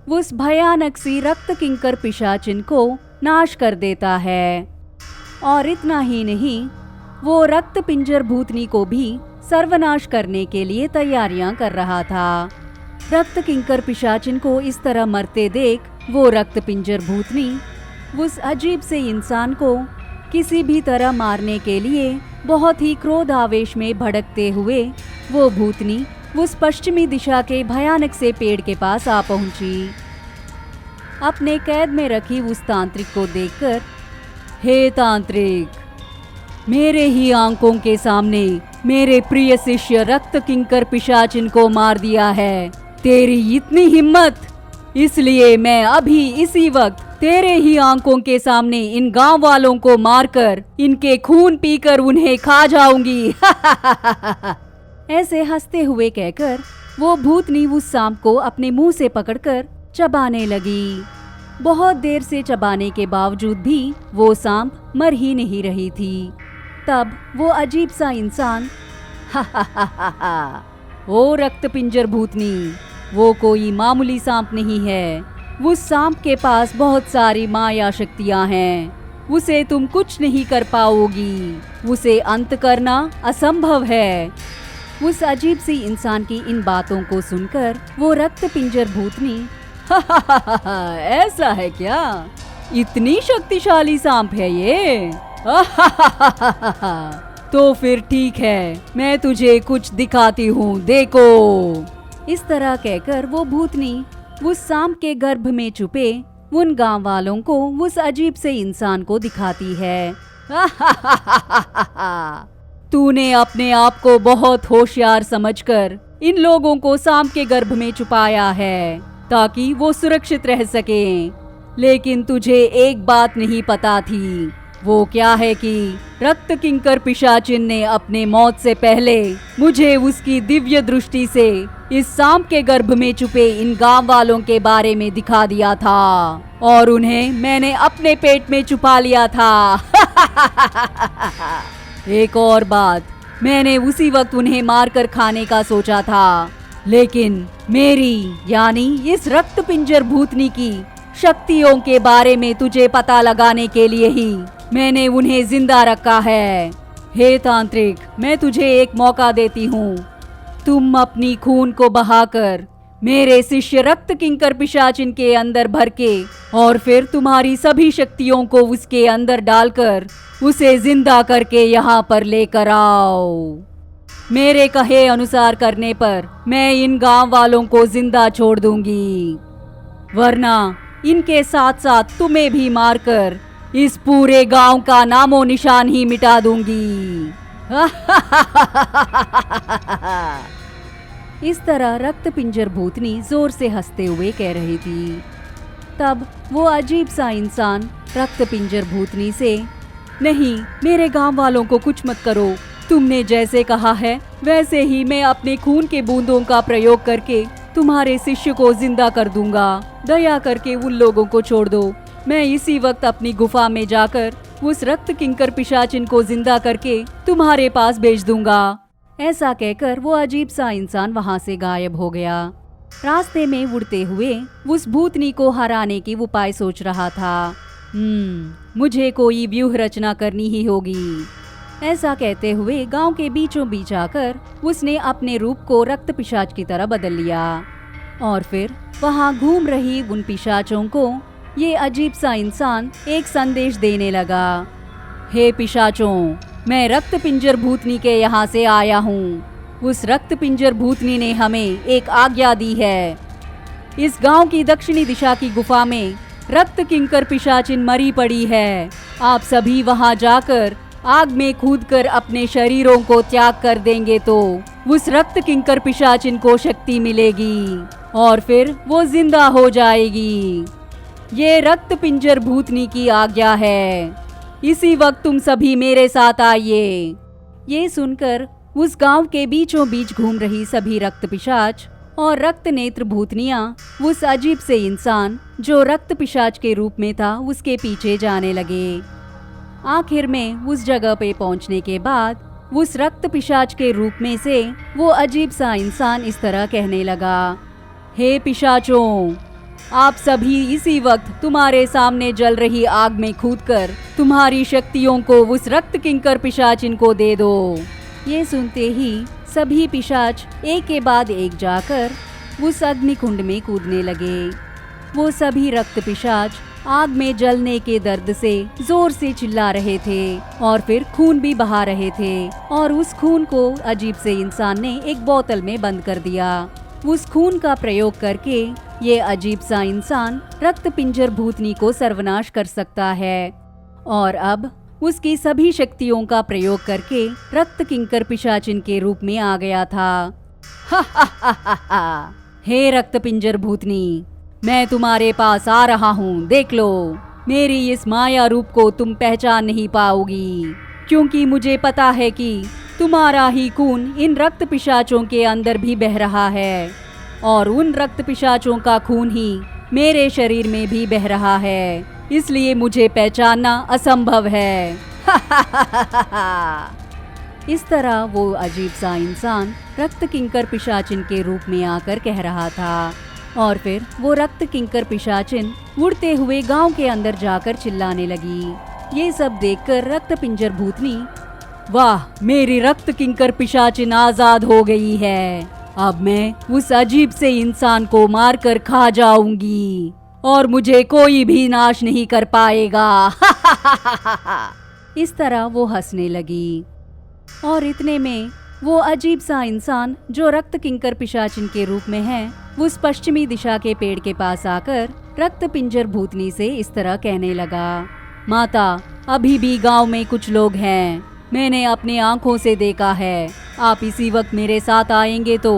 S1: उस भयानक सी रक्त किंकर पिशाचिन को नाश कर देता है। और इतना ही नहीं, वो रक्त पिंजर भूतनी को भी सर्वनाश करने के लिए तैयारियां कर रहा था। रक्त किंकर पिशाचिन को इस तरह मरते देख वो रक्त पिंजर भूतनी उस अजीब से इंसान को किसी भी तरह मारने के लिए बहुत ही क्रोध आवेश में भड़कते हुए वो भूतनी उस पश्चिमी दिशा के भयानक से पेड़ के पास आ पहुंची। अपने कैद में रखी उस तांत्रिक को देखकर, हे तांत्रिक, मेरे ही आंखों के सामने मेरे प्रिय शिष्य रक्त किंकर पिशाचिन को मार दिया है। तेरी इतनी हिम्मत, इसलिए मैं अभी इसी वक्त तेरे ही आंखों के सामने इन गांव वालों को मारकर इनके खून पीकर उन्हें खा जाऊंगी। ऐसे हंसते हुए कहकर वो भूतनी उस सांप को अपने मुंह से पकड़कर चबाने लगी। बहुत देर से चबाने के बावजूद भी वो सांप मर ही नहीं रही थी। तब वो अजीब सा इंसान ओ रक्त पिंजर भूतनी, वो कोई मामूली सांप नहीं है। उस सांप के पास बहुत सारी माया शक्तियां हैं। उसे तुम कुछ नहीं कर पाओगी। उसे अंत करना असंभव है। उस अजीब सी इंसान की इन बातों को सुनकर वो रक्त पिंजर भूतनी ऐसा है क्या? इतनी शक्तिशाली सांप है ये? तो फिर ठीक है, मैं तुझे कुछ दिखाती हूँ, देखो। इस तरह कहकर वो भूतनी उस सांप के गर्भ में छुपे उन गांव वालों को उस अजीब से इंसान को दिखाती है। तूने अपने आप को बहुत होशियार समझकर इन लोगों को सांप के गर्भ में छुपाया है ताकि वो सुरक्षित रह सकें। लेकिन तुझे एक बात नहीं पता थी। वो क्या है कि रक्त किंकर पिशाचिन ने अपने मौत से पहले मुझे उसकी दिव्य दृष्टि से इस सांप के गर्भ में छुपे इन गांव वालों के बारे में दिखा दिया था और उन्हें मैंने अपने पेट में छुपा लिया था। एक और बात, मैंने उसी वक्त उन्हें मारकर खाने का सोचा था, लेकिन मेरी यानी इस रक्त पिंजर भूतनी की शक्तियों के बारे में तुझे पता लगाने के लिए ही मैंने उन्हें जिंदा रखा है। हे तांत्रिक, मैं तुझे एक मौका देती हूँ। तुम अपनी खून को बहाकर मेरे शिष्य रक्त किंकर पिशाचिन के अंदर भर के और फिर तुम्हारी सभी शक्तियों को उसके अंदर डालकर उसे जिंदा करके यहाँ पर लेकर आओ। मेरे कहे अनुसार करने पर मैं इन गांव वालों को जिंदा छोड़ दूंगी, वरना इनके साथ साथ तुम्हें भी मारकर इस पूरे गांव का नामो निशान ही मिटा दूंगी। इस तरह रक्त पिंजर भूतनी जोर से हंसते हुए कह रही थी। तब वो अजीब सा इंसान रक्त पिंजर भूतनी से, नहीं, मेरे गांव वालों को कुछ मत करो। तुमने जैसे कहा है वैसे ही मैं अपने खून के बूंदों का प्रयोग करके तुम्हारे शिष्य को जिंदा कर दूंगा। दया करके उन लोगों को छोड़ दो। मैं इसी वक्त अपनी गुफा में जाकर उस रक्त किंकर पिशाचिन को जिंदा करके तुम्हारे पास भेज दूंगा। ऐसा कहकर वो अजीब सा इंसान वहाँ से गायब हो गया। रास्ते में उड़ते हुए उस भूतनी को हराने की उपाय सोच रहा था। मुझे कोई व्यूह रचना करनी ही होगी। ऐसा कहते हुए गांव के बीचों बीच आकर उसने अपने रूप को रक्त पिशाच की तरह बदल लिया और फिर वहाँ घूम रही उन पिशाचों को ये अजीब सा इंसान एक संदेश देने लगा। हे पिशाचों, मैं रक्त पिंजर भूतनी के यहाँ से आया हूँ। उस रक्त पिंजर भूतनी ने हमें एक आज्ञा दी है। इस गांव की दक्षिणी दिशा की गुफा में रक्त किंकर पिशाचिन मरी पड़ी है। आप सभी वहां जाकर आग में कूदकर अपने शरीरों को त्याग कर देंगे तो उस रक्त किंकर पिशाचिन को शक्ति मिलेगी और फिर वो जिंदा हो जाएगी। ये रक्त पिंजर भूतनी की आज्ञा है। इसी वक्त तुम सभी मेरे साथ आइए। ये सुनकर उस गांव के बीचों बीच घूम रही सभी रक्त पिशाच और रक्त नेत्र भूतनियां उस अजीब से इंसान जो रक्त पिशाच के रूप में था उसके पीछे जाने लगे। आखिर में उस जगह पे पहुंचने के बाद उस रक्त पिशाच के रूप में से वो अजीब सा इंसान इस तरह कहने लगा, हे पिशाचों, आप सभी इसी वक्त तुम्हारे सामने जल रही आग में कूदकर तुम्हारी शक्तियों को उस रक्त किंकर पिशाचिन को दे दो। ये सुनते ही सभी पिशाच एक के बाद एक जाकर उस अग्निकुंड में कूदने लगे। वो सभी रक्त पिशाच आग में जलने के दर्द से जोर से चिल्ला रहे थे और फिर खून भी बहा रहे थे और उस खून को अजीब से इंसान ने एक बोतल में बंद कर दिया। उस खून का प्रयोग करके ये अजीब सा इंसान रक्त पिंजर भूतनी को सर्वनाश कर सकता है और अब उसकी सभी शक्तियों का प्रयोग करके रक्त किंकर पिशाचिन के रूप में आ गया था। हे रक्त पिंजर भूतनी, मैं तुम्हारे पास आ रहा हूँ, देख लो। मेरी इस माया रूप को तुम पहचान नहीं पाओगी क्योंकि मुझे पता है कि तुम्हारा ही खून इन रक्त पिशाचों के अंदर भी बह रहा है और उन रक्त पिशाचों का खून ही मेरे शरीर में भी बह रहा है, इसलिए मुझे पहचानना असंभव है। इस तरह वो अजीब सा इंसान रक्त किंकर पिशाचिन के रूप में आकर कह रहा था। और फिर वो रक्त किंकर पिशाचिन उड़ते हुए गांव के अंदर जाकर चिल्लाने लगी। ये सब देखकर रक्त पिंजर भूतनी, वाह, मेरी रक्त किंकर पिशाचिन आजाद हो गई है। अब मैं उस अजीब से इंसान को मारकर खा जाऊंगी और मुझे कोई भी नाश नहीं कर पाएगा। इस तरह वो हंसने लगी। और इतने में वो अजीब सा इंसान जो रक्त किंकर पिशाचिन के रूप में है, उस पश्चिमी दिशा के पेड़ के पास आकर रक्त पिंजर भूतनी से इस तरह कहने लगा, माता, अभी भी गांव में कुछ लोग हैं, मैंने अपनी आंखों से देखा है। आप इसी वक्त मेरे साथ आएंगे तो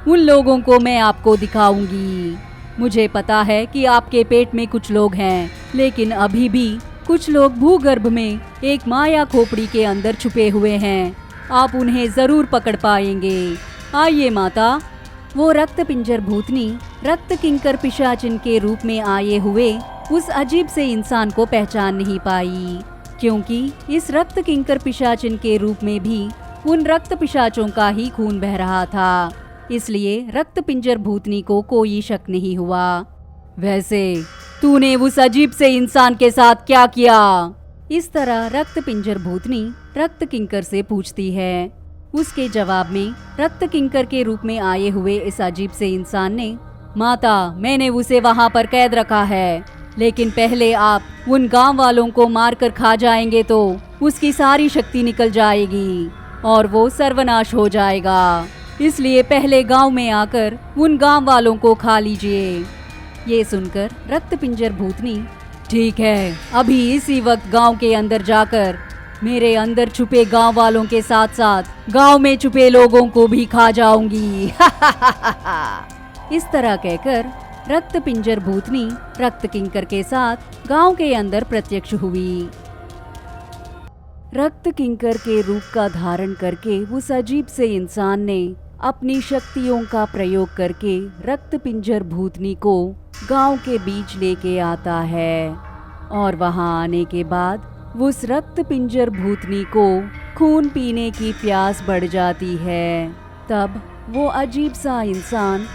S1: उन लोगों को मैं आपको दिखाऊंगी। मुझे पता है कि आपके पेट में कुछ लोग हैं, लेकिन अभी भी कुछ लोग भूगर्भ में एक माया खोपड़ी के अंदर छुपे हुए हैं। आप उन्हें जरूर पकड़ पाएंगे। आइए माता। वो रक्त पिंजर भूतनी रक्त किंकर पिशाचिन के रूप में आए हुए उस अजीब से इंसान को पहचान नहीं पाई, क्योंकि इस रक्त किंकर पिशाचिन के रूप में भी उन रक्त पिशाचों का ही खून बह रहा था। इसलिए रक्त पिंजर भूतनी को कोई शक नहीं हुआ। वैसे तूने उस अजीब से इंसान के साथ क्या किया? इस तरह रक्त पिंजर भूतनी रक्त किंकर से पूछती है। उसके जवाब में रक्त किंकर के रूप में आए हुए इस अजीब से इंसान ने, माता, मैंने उसे वहाँ पर कैद रखा है, लेकिन पहले आप उन गांव वालों को मारकर खा जाएंगे तो उसकी सारी शक्ति निकल जाएगी और वो सर्वनाश हो जाएगा। इसलिए पहले गांव में आकर उन गांव वालों को खा लीजिए। ये सुनकर रक्त पिंजर भूतनी, ठीक है, अभी इसी वक्त गांव के अंदर जाकर मेरे अंदर छुपे गांव वालों के साथ साथ गांव में छुपे लोगों को भी खा जाऊंगी। इस तरह कहकर रक्त पिंजर भूतनी रक्त किंकर के साथ गांव के अंदर प्रत्यक्ष हुई। रक्त किंकर के रूप का धारण करके उस अजीब से इंसान ने अपनी शक्तियों का प्रयोग करके रक्त पिंजर भूतनी को गांव के बीच लेके आता है। और वहां आने के बाद उस रक्त पिंजर भूतनी को खून पीने की प्यास बढ़ जाती है। तब वो अजीब सा इंसान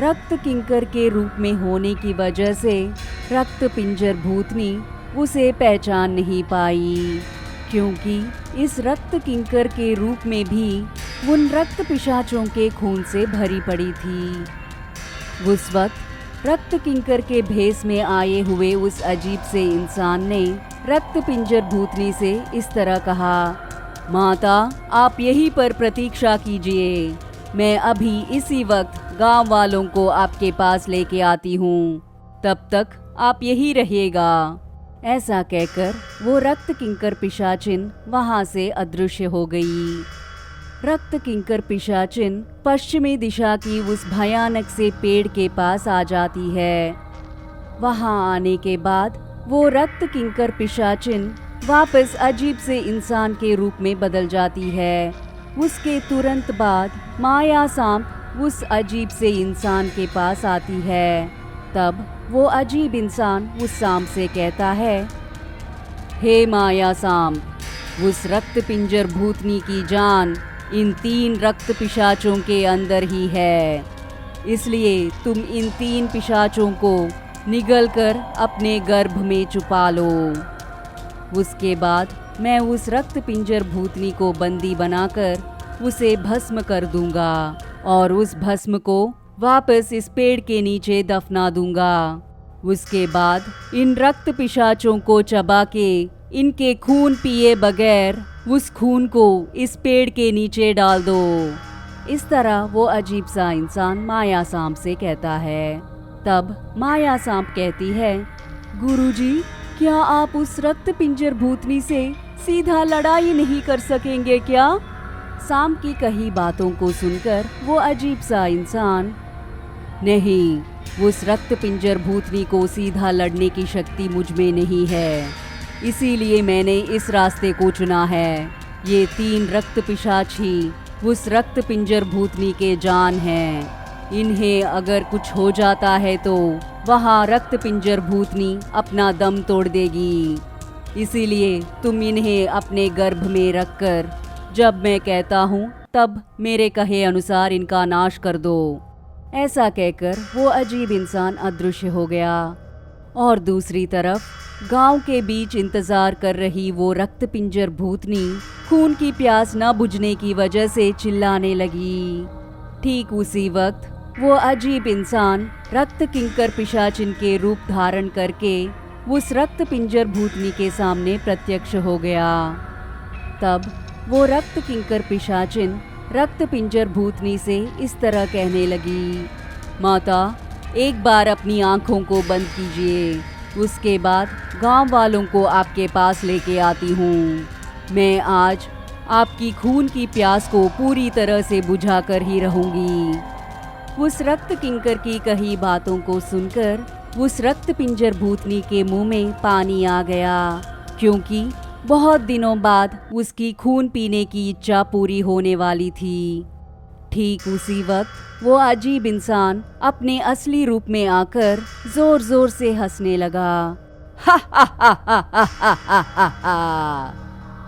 S1: रक्त किंकर के रूप में होने की वजह से रक्त पिंजर भूतनी उसे पहचान नहीं पाई, क्योंकि इस रक्त किंकर के रूप में भी उन रक्त पिशाचों के खून से भरी पड़ी थी। उस वक्त रक्त किंकर के भेष में आए हुए उस अजीब से इंसान ने रक्त पिंजर भूतनी से इस तरह कहा, माता, आप यहीं पर प्रतीक्षा कीजिए, मैं अभी इसी वक्त गांव वालों को आपके पास लेके आती हूँ, तब तक आप यहीं रहिएगा। ऐसा कहकर वो रक्त किंकर पिशाचिन वहां से अदृश्य हो गई। रक्त किंकर पिशाचिन पश्चिमी दिशा की उस भयानक से पेड़ के पास आ जाती है। वहां आने के बाद वो रक्त किंकर पिशाचिन वापस अजीब से इंसान के रूप में बदल जाती है। उसके तुरंत बाद माया सांप उस अजीब से इंसान के पास आती है। तब वो अजीब इंसान उस सांप से कहता है, हे माया सांप, उस रक्त पिंजर भूतनी की जान इन 3 रक्त पिशाचों के अंदर ही है, इसलिए तुम इन 3 पिशाचों को निगल कर अपने गर्भ में छुपा लो। उसके बाद मैं उस रक्त पिंजर भूतनी को बंदी बनाकर उसे भस्म कर दूंगा और उस भस्म को वापस इस पेड़ के नीचे दफना दूंगा। उसके बाद इन रक्त पिशाचों को चबा के इनके खून पिए बगैर उस खून को इस पेड़ के नीचे डाल दो। इस तरह वो अजीब सा इंसान माया सांप से कहता है। तब माया सांप कहती है, गुरुजी, क्या आप उस रक्त पिंजर भूतनी से सीधा लड़ाई नहीं कर सकेंगे क्या? सांप की कही बातों को सुनकर वो अजीब सा इंसान, नहीं, उस रक्त पिंजर भूतनी को सीधा लड़ने की शक्ति मुझ में नहीं है, इसीलिए मैंने इस रास्ते को चुना है। ये 3 रक्त पिशाच ही उस रक्त पिंजर भूतनी के जान हैं। इन्हें अगर कुछ हो जाता है तो वहाँ रक्त पिंजर भूतनी अपना दम तोड़ देगी। इसीलिए तुम इन्हें अपने गर्भ में रखकर जब मैं कहता हूँ तब मेरे कहे अनुसार इनका नाश कर दो। ऐसा कहकर वो अजीब इंसान अदृश्य हो गया। और दूसरी तरफ गांव के बीच इंतजार कर रही वो रक्त पिंजर भूतनी खून की प्यास न बुझने की वजह से चिल्लाने लगी। ठीक उसी वक्त वो अजीब इंसान रक्त किंकर पिशाचिन के रूप धारण करके उस रक्त पिंजर भूतनी के सामने प्रत्यक्ष हो गया। तब वो रक्त किंकर पिशाचिन रक्त पिंजर भूतनी से इस तरह कहने लगी, माता, एक बार अपनी आंखों को बंद कीजिए, उसके बाद गांव वालों को आपके पास लेके आती हूँ। मैं आज आपकी खून की प्यास को पूरी तरह से बुझा कर ही रहूंगी। उस रक्त किंकर की कही बातों को सुनकर उस रक्त पिंजर भूतनी के मुंह में पानी आ गया, क्योंकि बहुत दिनों बाद उसकी खून पीने की इच्छा पूरी होने वाली थी। ठीक उसी वक्त वो अजीब इंसान अपने असली रूप में आकर जोर जोर से हंसने लगा। हा हा हा हा हा हा हा हा।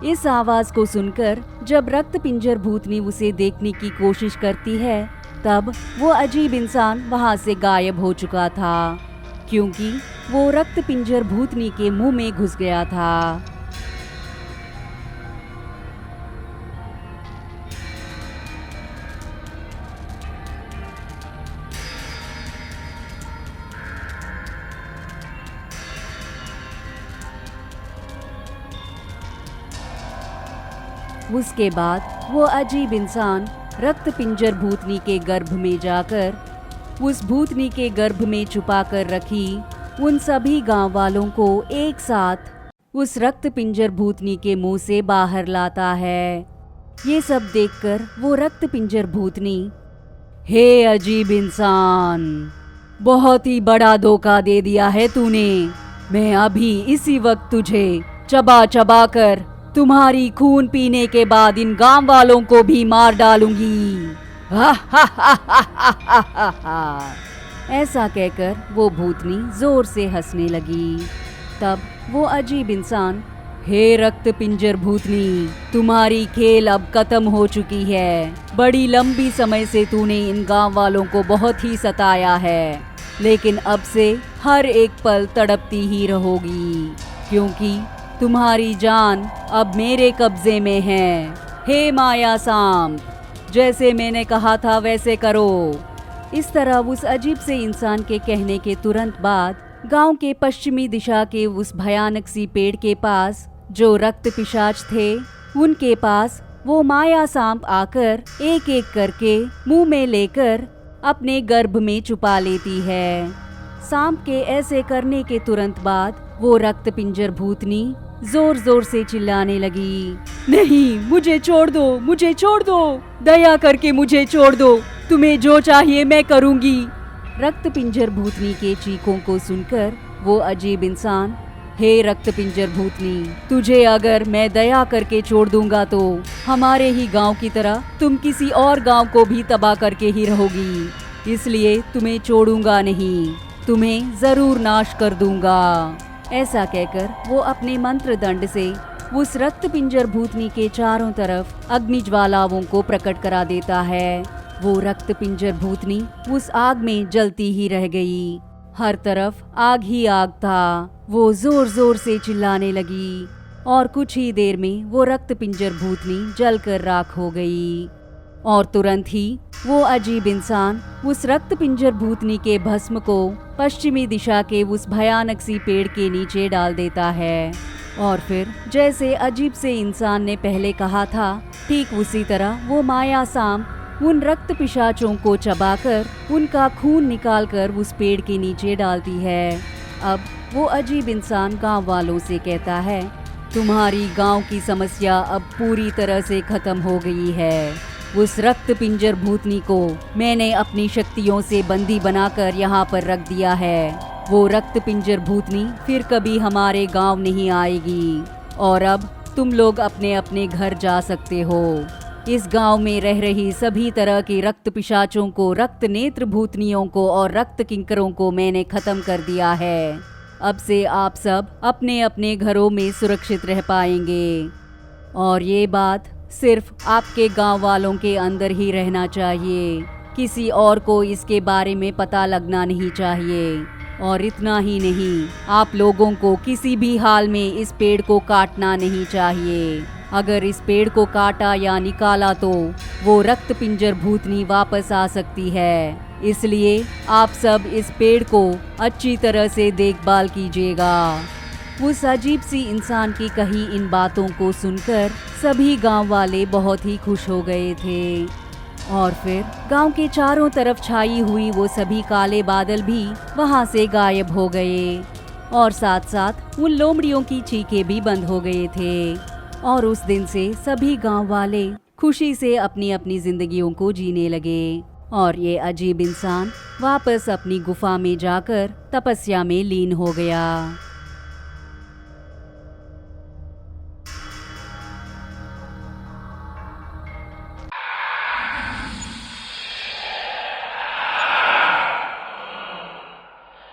S1: इस आवाज को सुनकर जब रक्त पिंजर भूतनी उसे देखने की कोशिश करती है, तब वो अजीब इंसान वहां से गायब हो चुका था, क्योंकि वो रक्त पिंजर भूतनी के मुंह में घुस गया था। उसके बाद वो अजीब इंसान रक्त पिंजर भूतनी के गर्भ में जाकर उस भूतनी के गर्भ में छुपा कर रखी उन सभी गांव वालों को एक साथ उस रक्त पिंजर भूतनी के मुंह से बाहर लाता है। ये सब देखकर वो रक्त पिंजर भूतनी, हे अजीब इंसान, बहुत ही बड़ा धोखा दे दिया है तूने। मैं अभी इसी वक्त तुझे चबा चबा कर तुम्हारी खून पीने के बाद इन गांव वालों को भी मार डालूंगी। ऐसा कहकर वो भूतनी जोर से हंसने लगी। तब वो अजीब इंसान, हे रक्त पिंजर भूतनी, तुम्हारी खेल अब खत्म हो चुकी है। बड़ी लंबी समय से तूने इन गांव वालों को बहुत ही सताया है, लेकिन अब से हर एक पल तड़पती ही रहोगी, क्योंकि तुम्हारी जान अब मेरे कब्जे में है। हे माया सांप, जैसे मैंने कहा था वैसे करो। इस तरह उस अजीब से इंसान के कहने के तुरंत बाद गांव के पश्चिमी दिशा के उस भयानक सी पेड़ के पास जो रक्त पिशाच थे, उनके पास वो माया सांप आकर एक एक करके मुंह में लेकर अपने गर्भ में छुपा लेती है। सांप के ऐसे करने के तुरंत बाद वो रक्त पिंजर भूतनी जोर जोर से चिल्लाने लगी, नहीं, मुझे छोड़ दो, मुझे छोड़ दो, दया करके मुझे छोड़ दो, तुम्हें जो चाहिए मैं करूंगी। रक्त पिंजर भूतनी के चीखों को सुनकर वो अजीब इंसान, हे रक्त पिंजर भूतनी, तुझे अगर मैं दया करके छोड़ दूंगा तो हमारे ही गांव की तरह तुम किसी और गांव को भी तबाह करके ही रहोगी, इसलिए तुम्हें छोड़ूंगा नहीं, तुम्हें जरूर नाश कर दूंगा। ऐसा कहकर वो अपने मंत्र दंड से उस रक्त पिंजर भूतनी के चारों तरफ अग्नि ज्वालाओं को प्रकट करा देता है। वो रक्त पिंजर भूतनी उस आग में जलती ही रह गई। हर तरफ आग ही आग था। वो जोर जोर से चिल्लाने लगी और कुछ ही देर में वो रक्त पिंजर भूतनी जलकर राख हो गई। और तुरंत ही वो अजीब इंसान उस रक्त पिंजर भूतनी के भस्म को पश्चिमी दिशा के उस भयानक सी पेड़ के नीचे डाल देता है। और फिर जैसे अजीब से इंसान ने पहले कहा था, ठीक उसी तरह वो माया सांप उन रक्त पिशाचों को चबाकर उनका खून निकालकर उस पेड़ के नीचे डालती है। अब वो अजीब इंसान गांव वालों से कहता है, तुम्हारी गांव की समस्या अब पूरी तरह से खत्म हो गई है। उस रक्त पिंजर भूतनी को मैंने अपनी शक्तियों से बंदी बनाकर यहाँ पर रख दिया है। वो रक्त पिंजर भूतनी फिर कभी हमारे गांव नहीं आएगी और अब तुम लोग अपने अपने घर जा सकते हो। इस गांव में रह रही सभी तरह के रक्त पिशाचों को, रक्त नेत्र भूतनियों को और रक्त किंकरों को मैंने खत्म कर दिया है। अब से आप सब अपने अपने घरों में सुरक्षित रह पाएंगे। और ये बात सिर्फ आपके गांव वालों के अंदर ही रहना चाहिए। किसी और को इसके बारे में पता लगना नहीं चाहिए। और इतना ही नहीं, आप लोगों को किसी भी हाल में इस पेड़ को काटना नहीं चाहिए। अगर इस पेड़ को काटा या निकाला तो वो रक्त पिंजर भूतनी वापस आ सकती है। इसलिए आप सब इस पेड़ को अच्छी तरह से देखभाल कीजिएगा। उस अजीब सी इंसान की कही इन बातों को सुनकर सभी गांव वाले बहुत ही खुश हो गए थे। और फिर गांव के चारों तरफ छाई हुई वो सभी काले बादल भी वहां से गायब हो गए। और साथ साथ उन लोमड़ियों की चीखें भी बंद हो गए थे। और उस दिन से सभी गांव वाले खुशी से अपनी अपनी जिंदगियों को जीने लगे। और ये अजीब इंसान वापस अपनी गुफा में जाकर तपस्या में लीन हो गया।